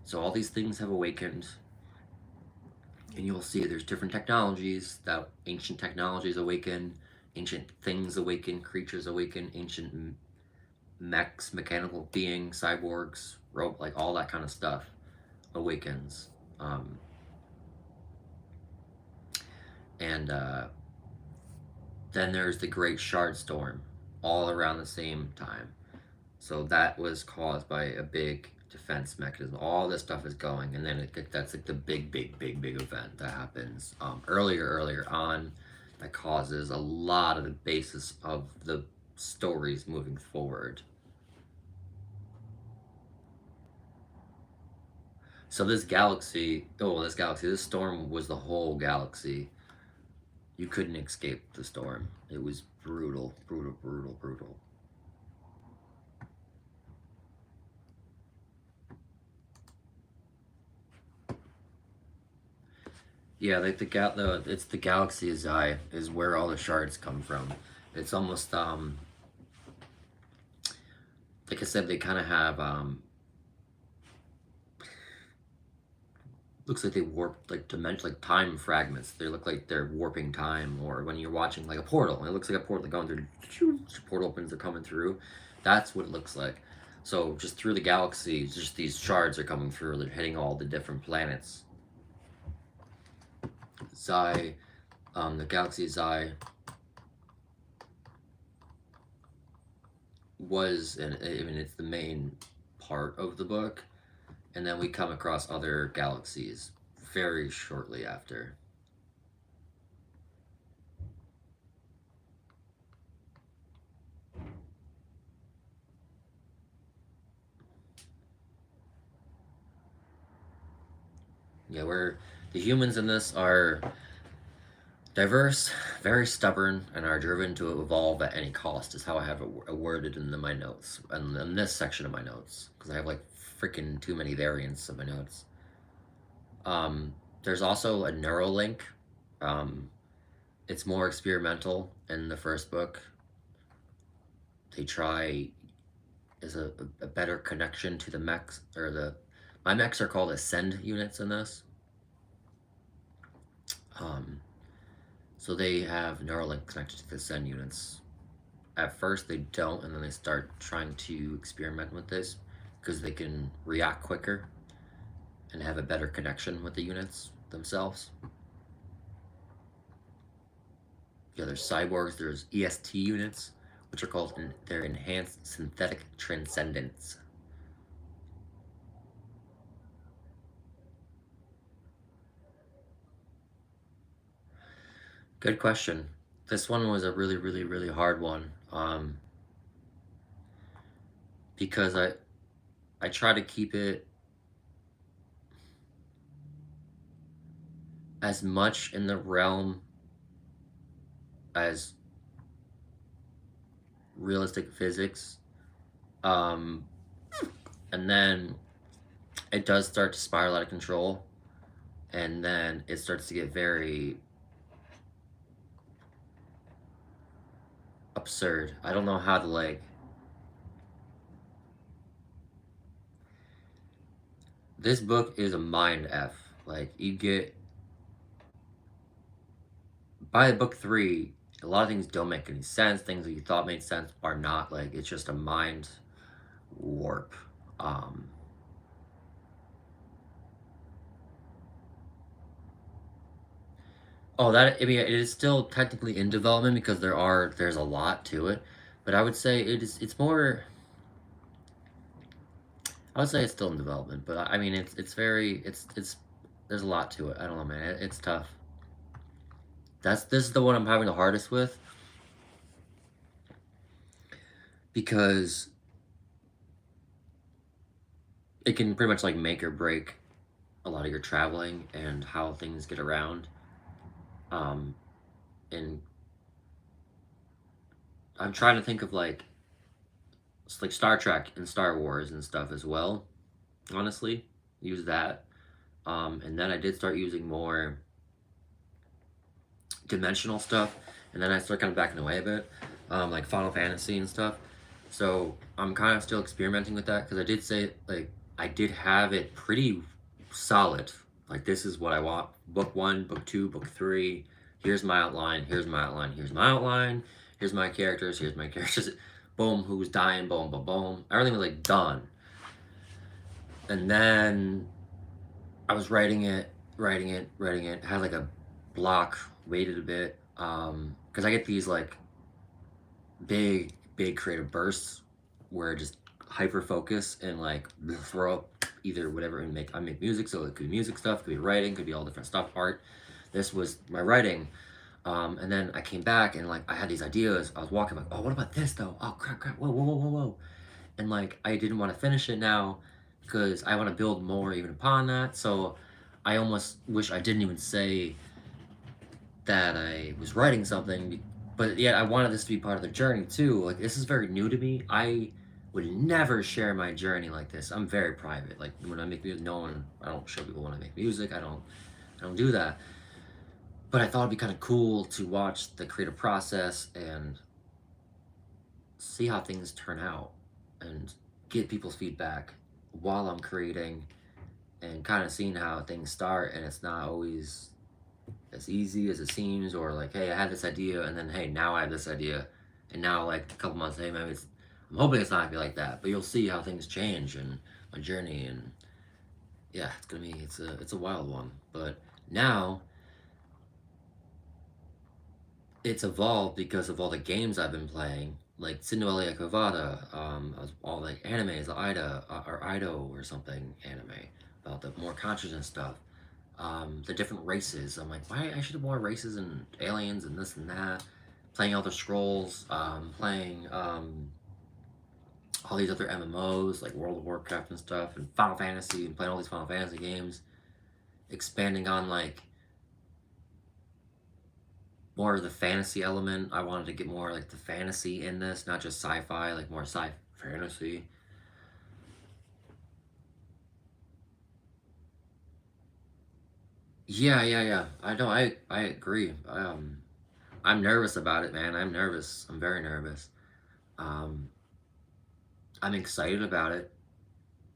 So all these things have awakened, and you'll see there's different technologies, that ancient technologies awaken, ancient things awaken, creatures awaken, ancient mechs, mechanical beings, cyborgs, like all that kind of stuff awakens. And then there's the Great Shard Storm, all around the same time. So that was caused by a big defense mechanism. All this stuff is going, and then that's like the big event that happens earlier on, that causes a lot of the basis of the stories moving forward. So this storm was the whole galaxy. You couldn't escape the storm. It was brutal. Yeah, like it's the galaxy's eye is where all the shards come from. It's almost like I said, they kind of have looks like they warped like dimension, like time fragments. They look like they're warping time, or when you're watching like a portal, it looks like a portal going through. Portal opens, they're coming through. That's what it looks like. So just through the galaxy, just these shards are coming through. They're hitting all the different planets. Xi, the galaxy Xi was, and I mean it's the main part of the book, and then we come across other galaxies very shortly after. Yeah, the humans in this are Diverse, very stubborn, and are driven to evolve at any cost is how I have it worded in my notes, and in this section of my notes, because I have like freaking too many variants of my notes. There's also a Neuralink. It's more experimental in the first book. They try is a better connection to the mechs, or my mechs are called A.S.C.E.N.D units in this. So they have Neuralink connected to the A.S.C.E.N.D units. At first they don't, and then they start trying to experiment with this because they can react quicker and have a better connection with the units themselves. Yeah, there's cyborgs, there's E.S.T. units, which are called their enhanced synthetic transcendence. Good question. This one was a really, really, really hard one. Because I try to keep it as much in the realm as realistic physics. And then it does start to spiral out of control, and then it starts to get very absurd. I don't know how to like. This book is a mind F. Like, you get. By book 3, a lot of things don't make any sense. Things that you thought made sense are not. Like, it's just a mind warp. Oh, I mean, it is still technically in development because there's a lot to it, but I would say it's more. I would say it's still in development, but I mean, it's very, there's a lot to it. I don't know, man. It's tough. This is the one I'm having the hardest with, because it can pretty much like make or break a lot of your traveling and how things get around. And I'm trying to think of like Star Trek and Star Wars and stuff as well. Honestly, use that. And then I did start using more dimensional stuff, and then I start kind of backing away a bit, like Final Fantasy and stuff. So I'm kind of still experimenting with that, because I did say, like, I did have it pretty solid. Like, this is what I want. Book 1, Book 2, Book 3. Here's my outline. Here's my outline. Here's my outline. Here's my characters. Here's my characters. Boom, who's dying. Boom, boom, boom. Everything was like done. And then I was writing it. Had like a block, waited a bit, because I get these like big creative bursts where I just hyper focus and like throw up either whatever, and I make music, so it could be music stuff, could be writing, could be all different stuff, art. This was my writing, and then I came back and like I had these ideas. I was walking like, oh, what about this though? Oh crap, whoa, and like I didn't want to finish it now because I want to build more even upon that. So I almost wish I didn't even say that I was writing something, but yet I wanted this to be part of the journey too. Like, this is very new to me. I would never share my journey like this. I'm very private. Like, when I make music, I don't show people when I make music. I don't do that. But I thought it'd be kind of cool to watch the creative process and see how things turn out and get people's feedback while I'm creating, and kind of seeing how things start, and it's not always as easy as it seems, or like, hey, I had this idea, and then, hey, now I have this idea, and now like a couple months, hey, maybe I'm hoping it's not gonna be like that, but you'll see how things change and my journey, and yeah, it's a wild one. But now it's evolved because of all the games I've been playing, like Cinderella Cavada, all the animes, the Ida or Ido or something anime about the more consciousness stuff. The different races. I'm like, why I should have more races and aliens and this and that. Playing Elder Scrolls, playing all these other MMOs like World of Warcraft and stuff, and Final Fantasy, and playing all these Final Fantasy games. Expanding on like more of the fantasy element. I wanted to get more like the fantasy in this, not just sci-fi, like more fantasy. Yeah, yeah, yeah. I know. I agree. I'm nervous about it, man. I'm nervous. I'm very nervous. Um, I'm excited about it.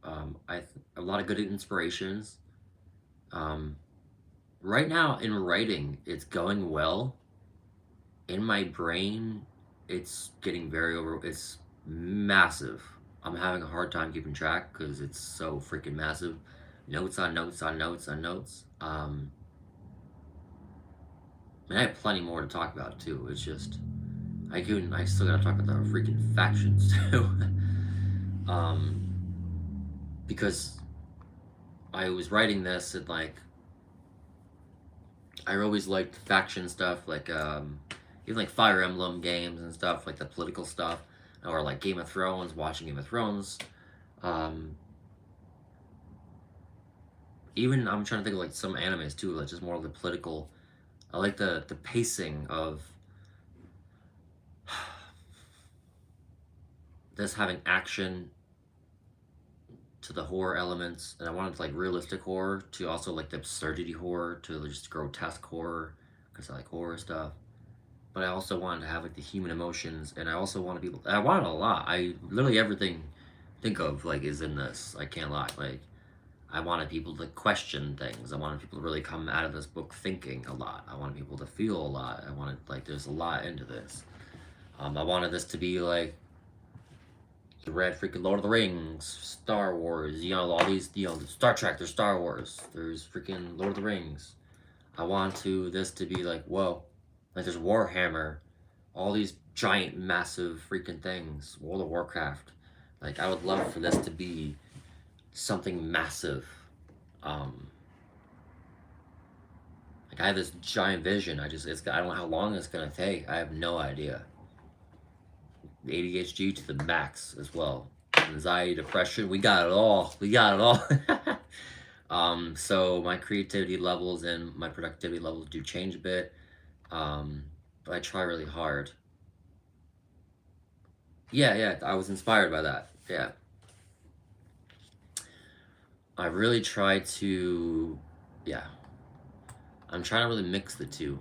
A lot of good inspirations. Um, right now in writing, it's going well. In my brain, it's getting it's massive. I'm having a hard time keeping track because it's so freaking massive. Notes on notes on notes on notes. And I have plenty more to talk about too. It's just I still gotta talk about the freaking factions too. um, because I was writing this and like I always liked faction stuff, like even like Fire Emblem games and stuff, like the political stuff, or like Game of Thrones, watching Game of Thrones. Um, Even I'm trying to think of like some animes too, like just more of the political. I like the pacing of this having action to the horror elements, and I wanted like realistic horror to also like the absurdity horror to just grotesque horror because I like horror stuff. But I also wanted to have like the human emotions, and I also wanted people. I wanted a lot. I literally everything think of like is in this. I can't lie. Like I wanted people to question things. I wanted people to really come out of this book thinking a lot. I wanted people to feel a lot. I wanted like there's a lot into this. I wanted this to be like the red freaking Lord of the Rings, Star Wars, all these, Star Trek, there's Star Wars, there's freaking Lord of the Rings. I want this to be like, whoa, like there's Warhammer, all these giant, massive freaking things, World of Warcraft. Like, I would love for this to be something massive. Like, I have this giant vision. I don't know how long it's gonna take. I have no idea. ADHD to the max as well. Anxiety, depression, we got it all. We got it all. So my creativity levels and my productivity levels do change a bit. But I try really hard. Yeah, yeah, I was inspired by that. Yeah. I really try to, yeah. I'm trying to really mix the two.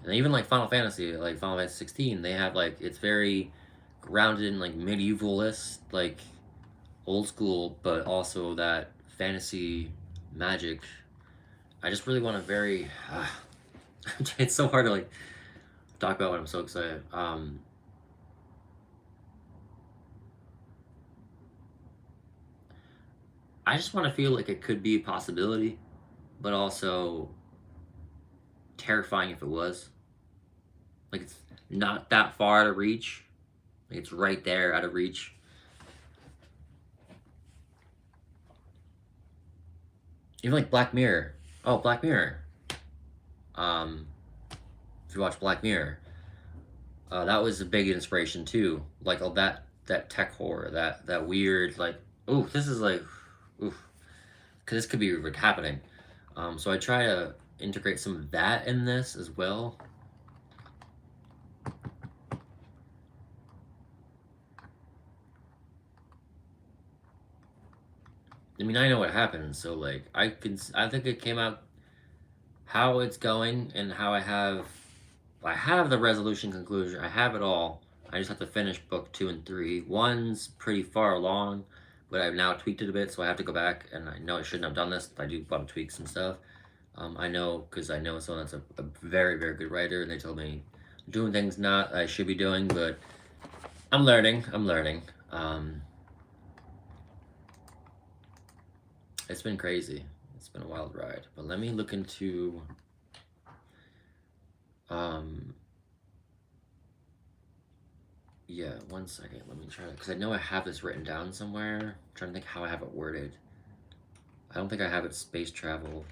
And even like Final Fantasy, like Final Fantasy 16, they have like, it's very grounded in like medievalist, like old school, but also that fantasy magic. I just really want a very, it's so hard to like talk about when I'm so excited. I just want to feel like it could be a possibility, but also terrifying if it was. Like it's not that far out of reach. Like it's right there out of reach. Even like Black Mirror. Oh, Black Mirror. Um, if you watch Black Mirror, that was a big inspiration too. Like all that tech horror, that weird like, oh, this is like, oof, because this could be happening. So I try to integrate some of that in this as well. I mean, I know what happens, so like I think it came out how it's going and how I have the resolution conclusion. I have it all. I just have to finish book 2 and 3. One's pretty far along, but I've now tweaked it a bit, so I have to go back, and I know I shouldn't have done this. I do want to tweak some stuff. I know because I know someone that's a very, very good writer, and they told me doing things not I should be doing, but I'm learning. I'm learning. It's been crazy. It's been a wild ride. But let me look into yeah, 1 second. Let me try to, because I know I have this written down somewhere. I'm trying to think how I have it worded. I don't think I have it space travel.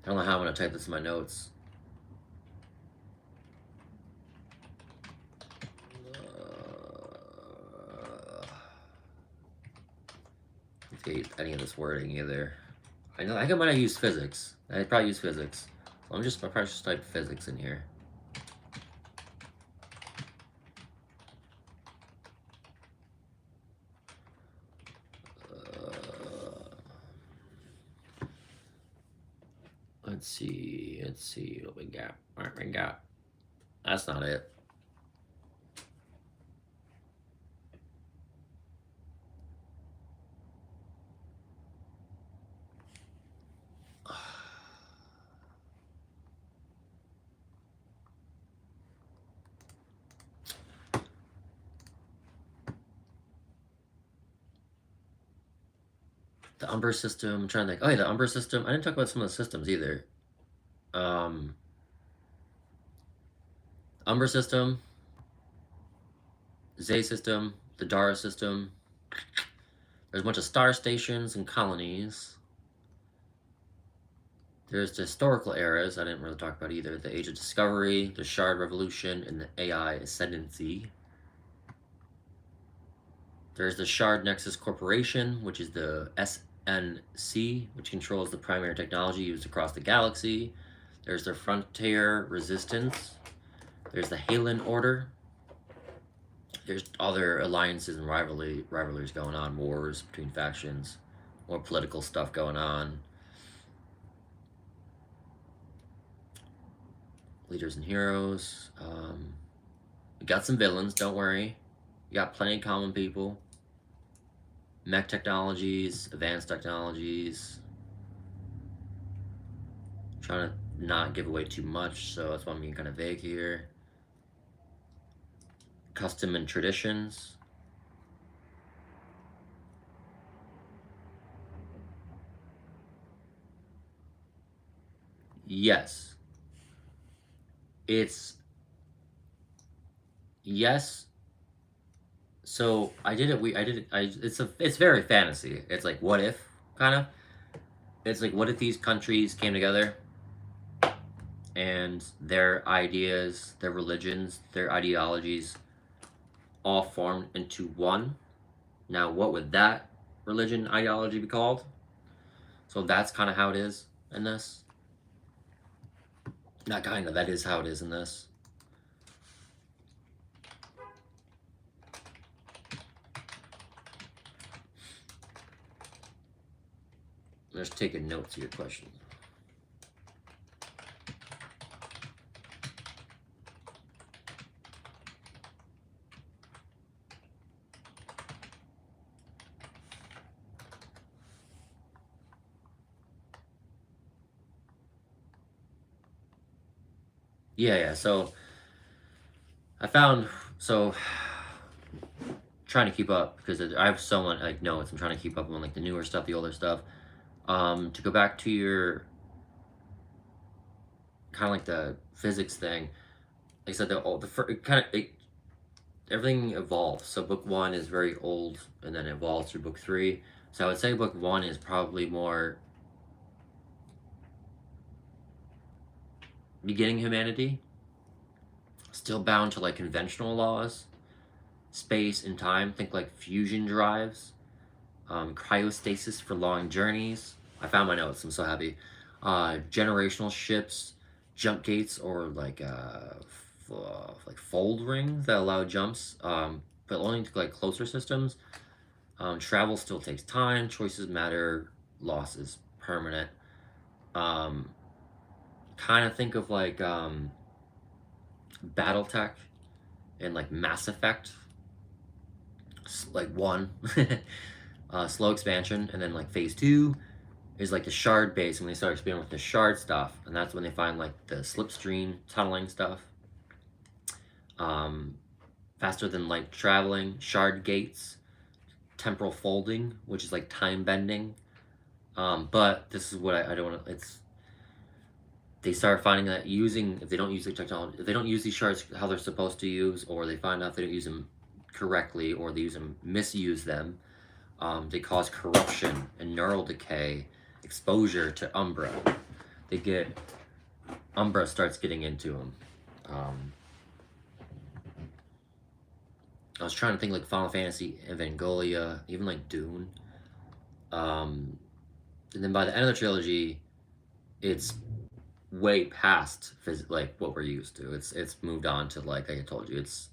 I don't know how I'm going to type this in my notes. any of this wording either. I know I think I might have used physics. I probably used physics. So I'll probably just type physics in here. Let's see what we got. All right, we got. That's not it. The Umber system. I'm trying to think. Oh yeah, the Umber system. I didn't talk about some of the systems either. Umber system, Zay system, the Dara system. There's a bunch of star stations and colonies. There's the historical eras. I didn't really talk about either. The Age of Discovery, the Shard Revolution, and the AI Ascendancy. There's the Shard Nexus Corporation, which is the SNC, which controls the primary technology used across the galaxy. There's the Frontier Resistance. There's the Halen Order. There's other alliances and rivalries going on, wars between factions, more political stuff going on. Leaders and heroes. We got some villains, don't worry. We got plenty of common people. Mech technologies, advanced technologies. I'm trying to not give away too much, so that's why I'm being kind of vague here. Custom and traditions. Yes. Yes. So it's very fantasy. It's like what if kind of. It's like what if these countries came together and their ideas, their religions, their ideologies all formed into one. Now what would that religion ideology be called? So that's kind of how it is in this. Not kind of, that is how it is in this. Let's take a note to your question. Yeah, so I found, trying to keep up because I have so much like notes. I'm trying to keep up on like the newer stuff, the older stuff. To go back to your kind of like the physics thing, like I said, everything evolves. So book 1 is very old, and then it evolves through book 3. So I would say book 1 is probably more beginning humanity, still bound to like conventional laws, space and time. Think like fusion drives, cryostasis for long journeys. I found my notes. I'm so happy. Generational ships, jump gates, or like fold rings that allow jumps, but only to like closer systems. Travel still takes time. Choices matter. Loss is permanent. Kind of think of like BattleTech and like Mass Effect, like 1. Slow expansion, and then like phase 2 is like the shard base when they start expanding with the shard stuff, and that's when they find like the slipstream tunneling stuff. Faster than light traveling, shard gates, temporal folding, which is like time bending. But this is what I don't want to. It's they start finding that if they don't use the technology, if they don't use these shards how they're supposed to use, or they find out they don't use them correctly, or they misuse them, they cause corruption and neural decay, exposure to Umbra. Umbra starts getting into them. I was trying to think like Final Fantasy, Evangelia, even like Dune. And then by the end of the trilogy, it's way past like what we're used to. It's moved on to like I told you, it's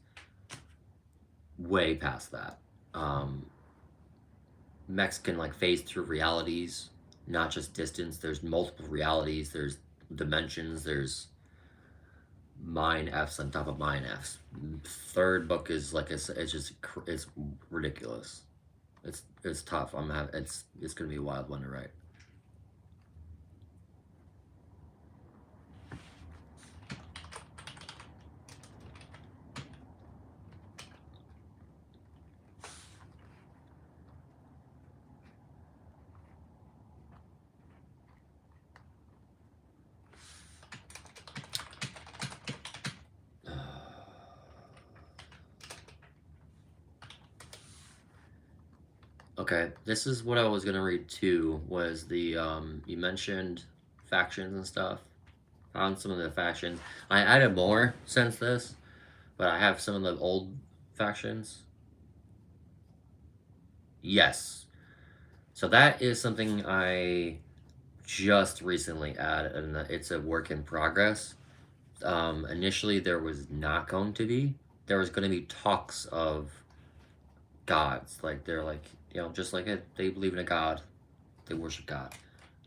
way past that. Mechs can like phase through realities, not just distance. There's multiple realities. There's dimensions. There's mine Fs on top of mine Fs. Third book is like it's just it's ridiculous. It's tough. It's gonna be a wild one to write. Okay, this is what I was gonna read too. Was the you mentioned factions and stuff. Found some of the factions. I added more since this, but I have some of the old factions. Yes. So that is something I just recently added, and it's a work in progress. Initially, there was not going to be. There was going to be talks of gods. Like, they're like, just like it, they believe in a god, they worship God.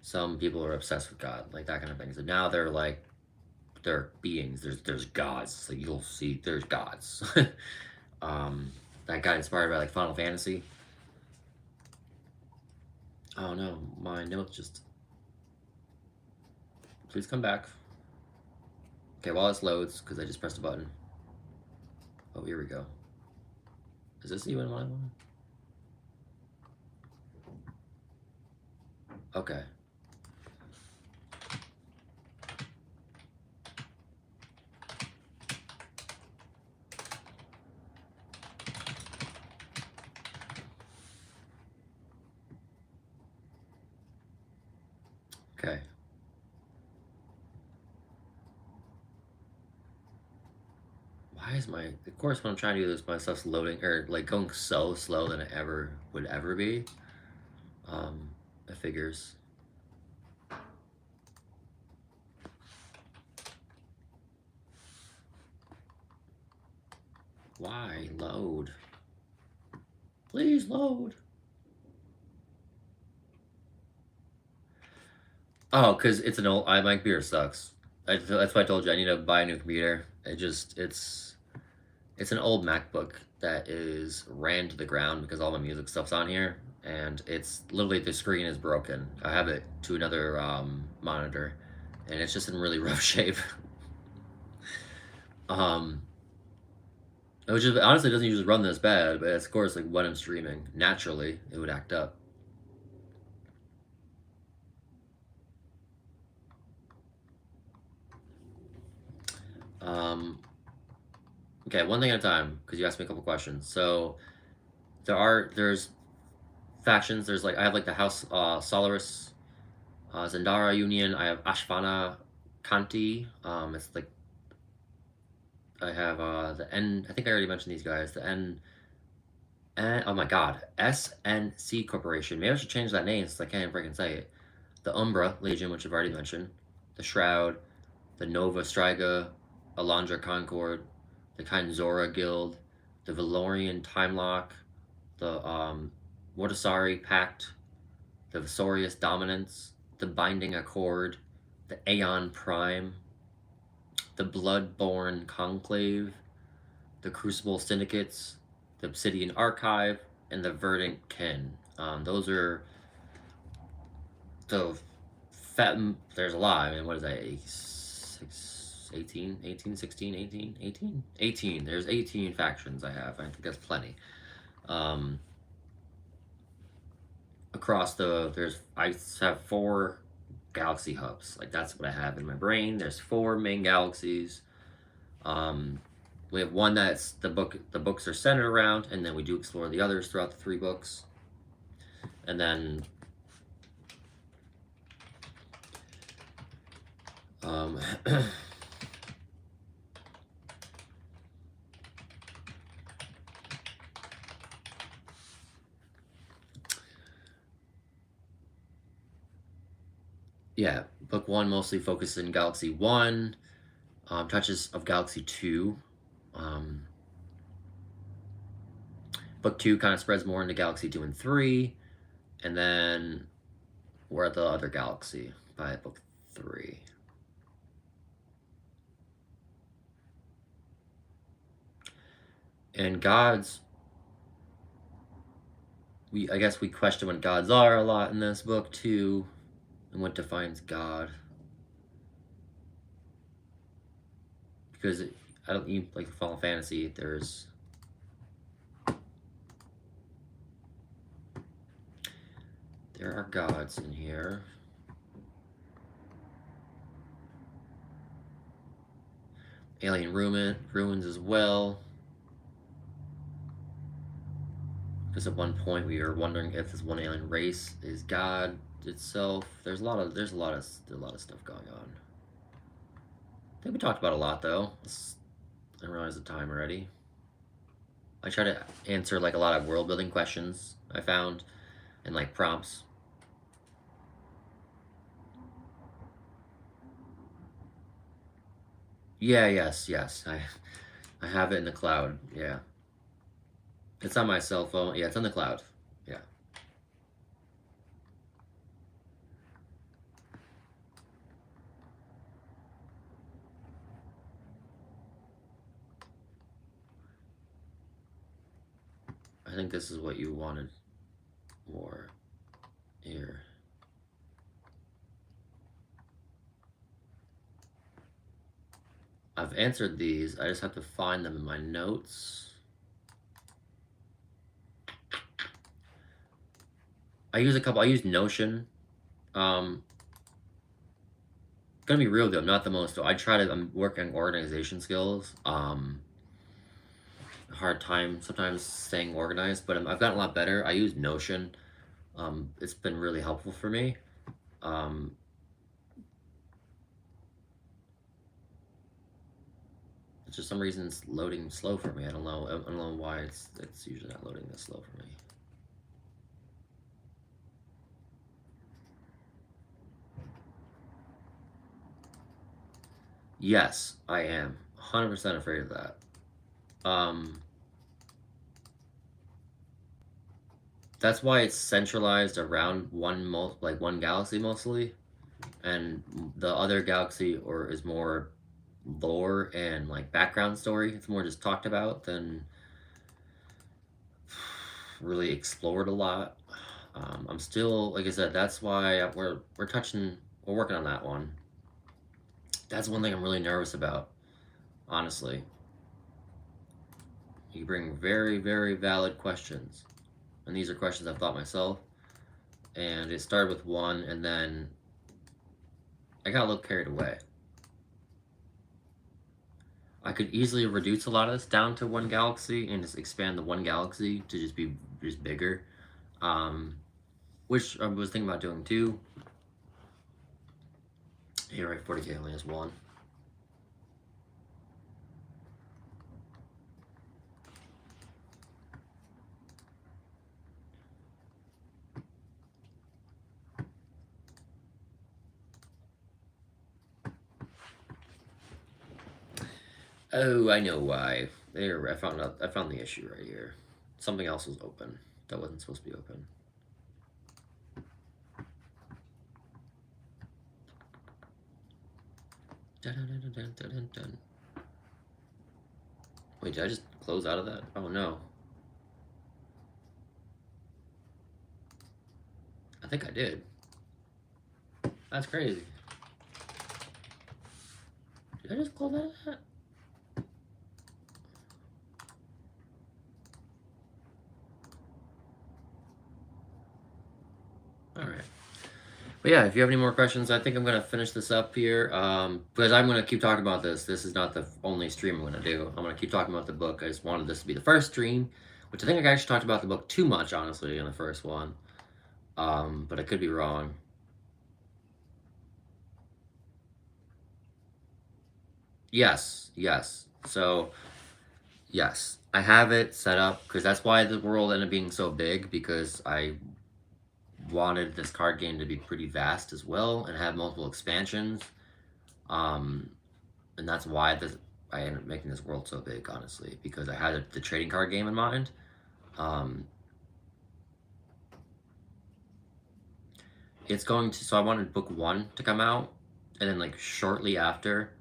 Some people are obsessed with God, like that kind of thing. So now they're like, they're beings. There's gods. Like, you'll see, there's gods. That got inspired by like Final Fantasy. Oh no, my notes just. Please come back. Okay, while this loads, because I just pressed a button. Oh, here we go. Is this even what I want? Okay. Okay. Why is my... Of course, when I'm trying to do this, my stuff's loading, or like going so slow than it ever would ever be. It figures. Why? Load. Please load. Oh, because it's an old... my computer sucks. That's why I told you I need to buy a new computer. It's an old MacBook that is ran to the ground because all my music stuff's on here, and it's literally the screen is broken. I have it to another monitor, and it's just in really rough shape. Which is honestly doesn't usually run this bad, but of course, like when I'm streaming, naturally it would act up. Okay, one thing at a time, because you asked me a couple questions. So there's factions. There's like I have like the House Solaris, Zendara Union. I have Ashvana Kanti. It's like I have the N. I think I already mentioned these guys. The N. Oh my God, S.N.C. Corporation. Maybe I should change that name since I can't freaking say it. The Umbra Legion, which I've already mentioned. The Shroud. The Nova Striga. Alondra Concord. The Kinzora Guild. The Valorian Timelock. The Mortisari Pact. The Visorious Dominance. The Binding Accord. The Aeon Prime. The Bloodborne Conclave. The Crucible Syndicates. The Obsidian Archive, and the Verdant Ken. Those are the there's a lot. I mean, what is that? 18, 18, 16, 18, 18? 18. There's 18 factions I have. I think that's plenty. Across I have 4 galaxy hubs. Like, that's what I have in my brain. There's 4 main galaxies. We have one that's the books are centered around, and then we do explore the others throughout the 3 books. And then Book 1 mostly focuses in Galaxy 1, touches of Galaxy 2. Book 2 kind of spreads more into Galaxy 2 and 3, and then we're at the other galaxy by Book 3. And gods, I guess we question what gods are a lot in this book too, and what defines God. Because I don't even like Final Fantasy. There are gods in here. Alien ruins as well. Because at one point we were wondering if this one alien race is God itself. There's a lot of stuff going on. I think we talked about a lot though. I don't realize the time already. I try to answer like a lot of world building questions I found and like prompts. Yeah, yes. I have it in the cloud. Yeah. It's on my cell phone. Yeah, it's on the cloud. Yeah. I think this is what you wanted more here. I've answered these. I just have to find them in my notes. I use Notion. Gonna be real though, not the most though. I'm working on organization skills. Hard time sometimes staying organized, but I've gotten a lot better. I use Notion. It's been really helpful for me. It's just some reason it's loading slow for me. I don't know why it's usually not loading this slow for me. Yes, I am 100% afraid of that. That's why it's centralized around one galaxy mostly, and the other galaxy is more lore and like background story. It's more just talked about than really explored a lot. I'm still, like I said, that's why we're working on that one. That's one thing I'm really nervous about, honestly. You bring very, very valid questions. And these are questions I've thought myself. And it started with one, and then I got a little carried away. I could easily reduce a lot of this down to one galaxy and just expand the one galaxy to just be bigger. Which I was thinking about doing too. Here, right, 40k only has one. Oh, I know why. There, I found the issue right here. Something else was open that wasn't supposed to be open. Dun. Wait, did I just close out of that? Oh no. I think I did. That's crazy. Did I just close out of that? Alright. But yeah, if you have any more questions, I think I'm going to finish this up here. Because I'm going to keep talking about this. This is not the only stream I'm going to do. I'm going to keep talking about the book. I just wanted this to be the first stream, which I think I actually talked about the book too much, honestly, in the first one. But I could be wrong. Yes. So, yes, I have it set up because that's why the world ended up being so big, because I wanted this card game to be pretty vast as well and have multiple expansions. And that's why I ended up making this world so big, honestly, because I had the trading card game in mind. It's going to, so I wanted book 1 to come out, and then like shortly after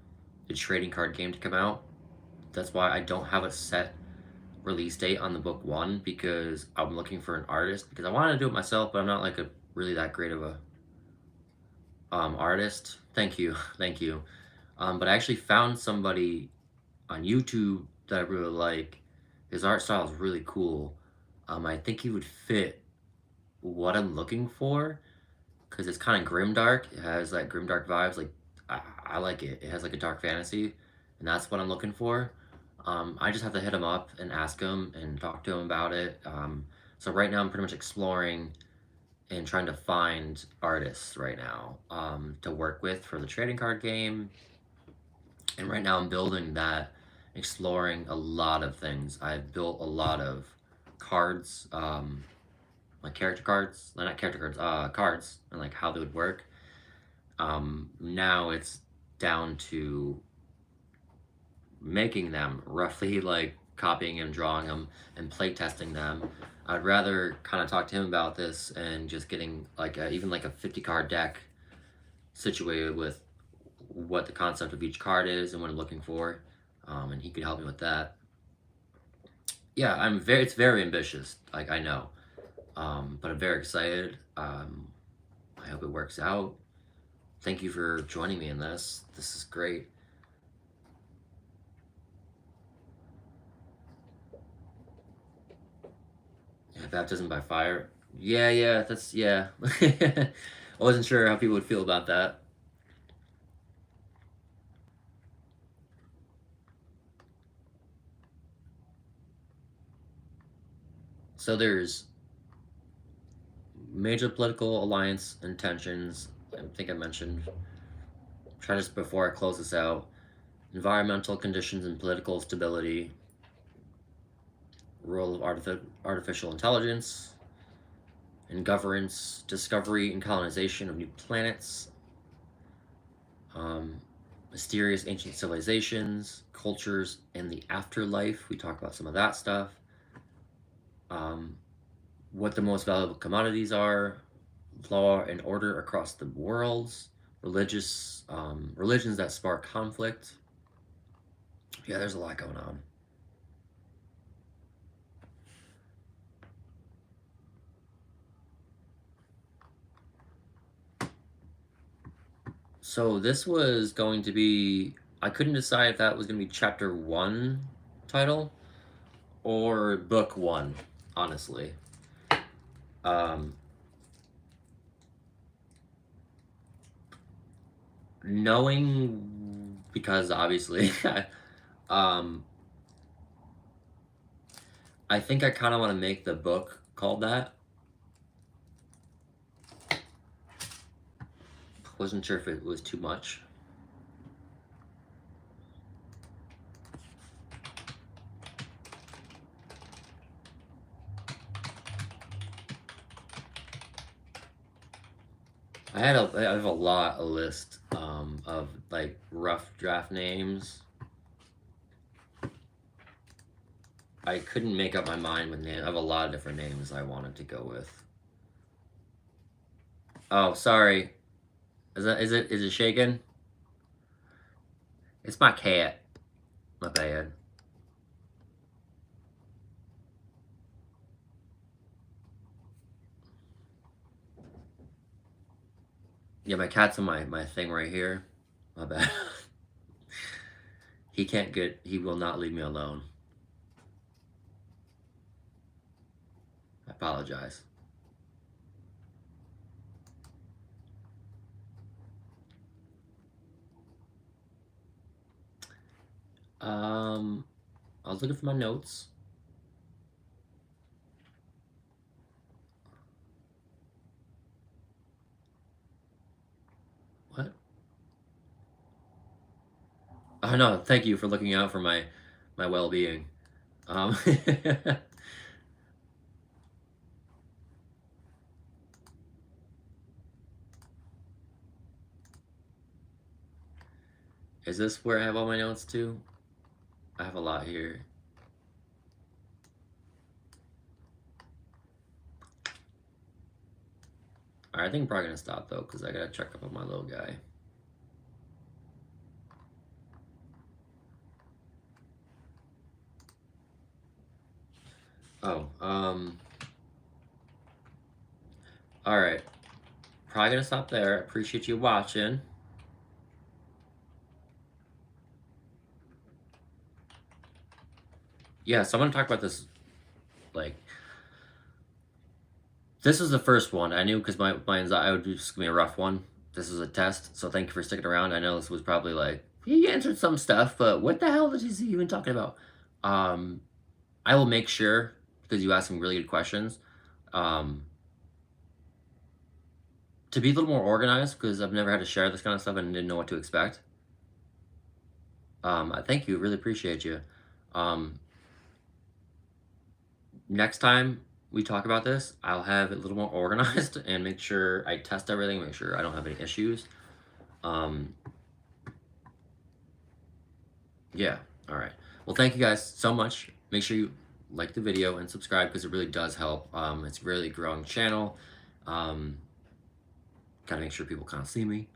the trading card game to come out. That's why I don't have a set release date on the book 1, because I'm looking for an artist, because I want to do it myself, but I'm not like a really that great of a artist. Thank you. Thank you. But I actually found somebody on YouTube that I really like. His art style is really cool. I think he would fit what I'm looking for, because it's kind of grimdark. It has like grimdark vibes. Like I like it. It has like a dark fantasy, and that's what I'm looking for. I just have to hit him up and ask him and talk to him about it. So right now I'm pretty much exploring and trying to find artists right now to work with for the trading card game. And right now I'm building that, exploring a lot of things. I've built a lot of cards, like character cards, not character cards, cards, and like how they would work. Now it's down to making them, roughly like copying and drawing them and play testing them. I'd rather kind of talk to him about this and just getting like even like a 50 card deck situated with what the concept of each card is and what I'm looking for, and he could help me with that. Yeah, it's very ambitious, like I know, but I'm very excited. I hope it works out. Thank you for joining me in this. This is great. Yeah, baptism by fire. Yeah, that's, yeah. I wasn't sure how people would feel about that. So there's major political alliance intentions. I think I mentioned, try this before I close this out. Environmental conditions and political stability. Role of artificial intelligence and governance, discovery and colonization of new planets, mysterious ancient civilizations, cultures, and the afterlife. We talk about some of that stuff. What the most valuable commodities are, law and order across the worlds, religions that spark conflict. Yeah, there's a lot going on. So this was going to be, I couldn't decide if that was going to be chapter 1 title or book 1, honestly. Knowing, because obviously, I think I kind of want to make the book called that. Wasn't sure if it was too much. I have a list of like rough draft names. I couldn't make up my mind with names. I have a lot of different names I wanted to go with. Oh, sorry. Is it shaking? It's my cat. My bad. Yeah, my cat's on my thing right here. My bad. He will not leave me alone. I apologize. I was looking for my notes. What? Oh no, thank you for looking out for my well-being. Is this where I have all my notes too? I have a lot here. Alright, I think I'm probably gonna stop though, because I gotta check up on my little guy. Oh, alright. Probably gonna stop there. Appreciate you watching. Yeah, so I'm gonna talk about this, like, this is the first one. I knew because my anxiety would just gonna be a rough one. This is a test, so thank you for sticking around. I know this was probably like, he answered some stuff, but what the hell is he even talking about? I will make sure, because you asked some really good questions, um, to be a little more organized, because I've never had to share this kind of stuff and didn't know what to expect. I thank you, really appreciate you. Next time we talk about this, I'll have it a little more organized and make sure I test everything, make sure I don't have any issues. Yeah, all right. Well, thank you guys so much. Make sure you like the video and subscribe because it really does help. It's a really growing channel. Gotta make sure people kind of see me.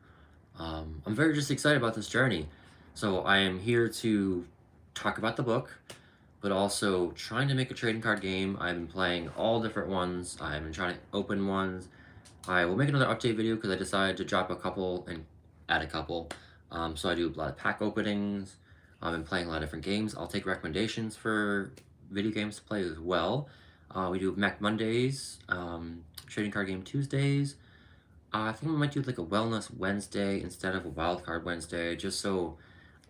I'm very just excited about this journey. So I am here to talk about the book, but also trying to make a trading card game. I've been playing all different ones. I've been trying to open ones. I will make another update video because I decided to drop a couple and add a couple. So I do a lot of pack openings. I've been playing a lot of different games. I'll take recommendations for video games to play as well. We do Mech Mondays, trading card game Tuesdays. I think we might do like a wellness Wednesday instead of a wild card Wednesday, just so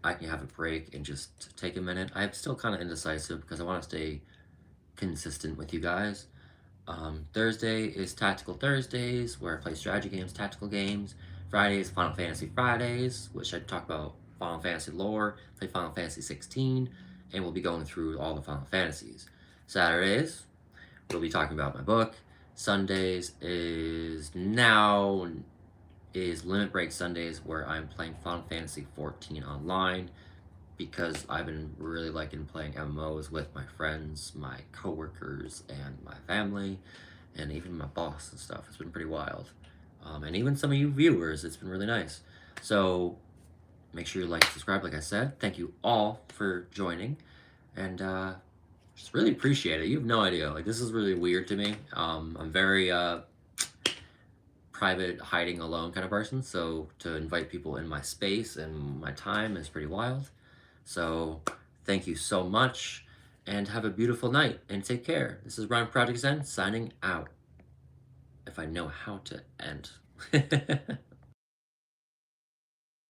I can have a break and just take a minute. I'm still kind of indecisive because I want to stay consistent with you guys. Thursday is Tactical Thursdays, where I play strategy games, tactical games. Friday is Final Fantasy Fridays, which I talk about Final Fantasy lore, play Final Fantasy 16, and we'll be going through all the Final Fantasies. Saturdays, we'll be talking about my book. Sundays is Limit Break Sundays, where I'm playing Final Fantasy 14 online because I've been really liking playing MMOs with my friends, my coworkers, and my family, and even my boss and stuff. It's been pretty wild. And even some of you viewers, it's been really nice. So make sure you like, subscribe, like I said. Thank you all for joining, and just really appreciate it. You have no idea. Like, this is really weird to me. I'm very private, hiding alone kind of person, so to invite people in my space and my time is pretty wild. So thank you so much, and have a beautiful night, and take care. This is Ryan Project Zen signing out. If I know how to end.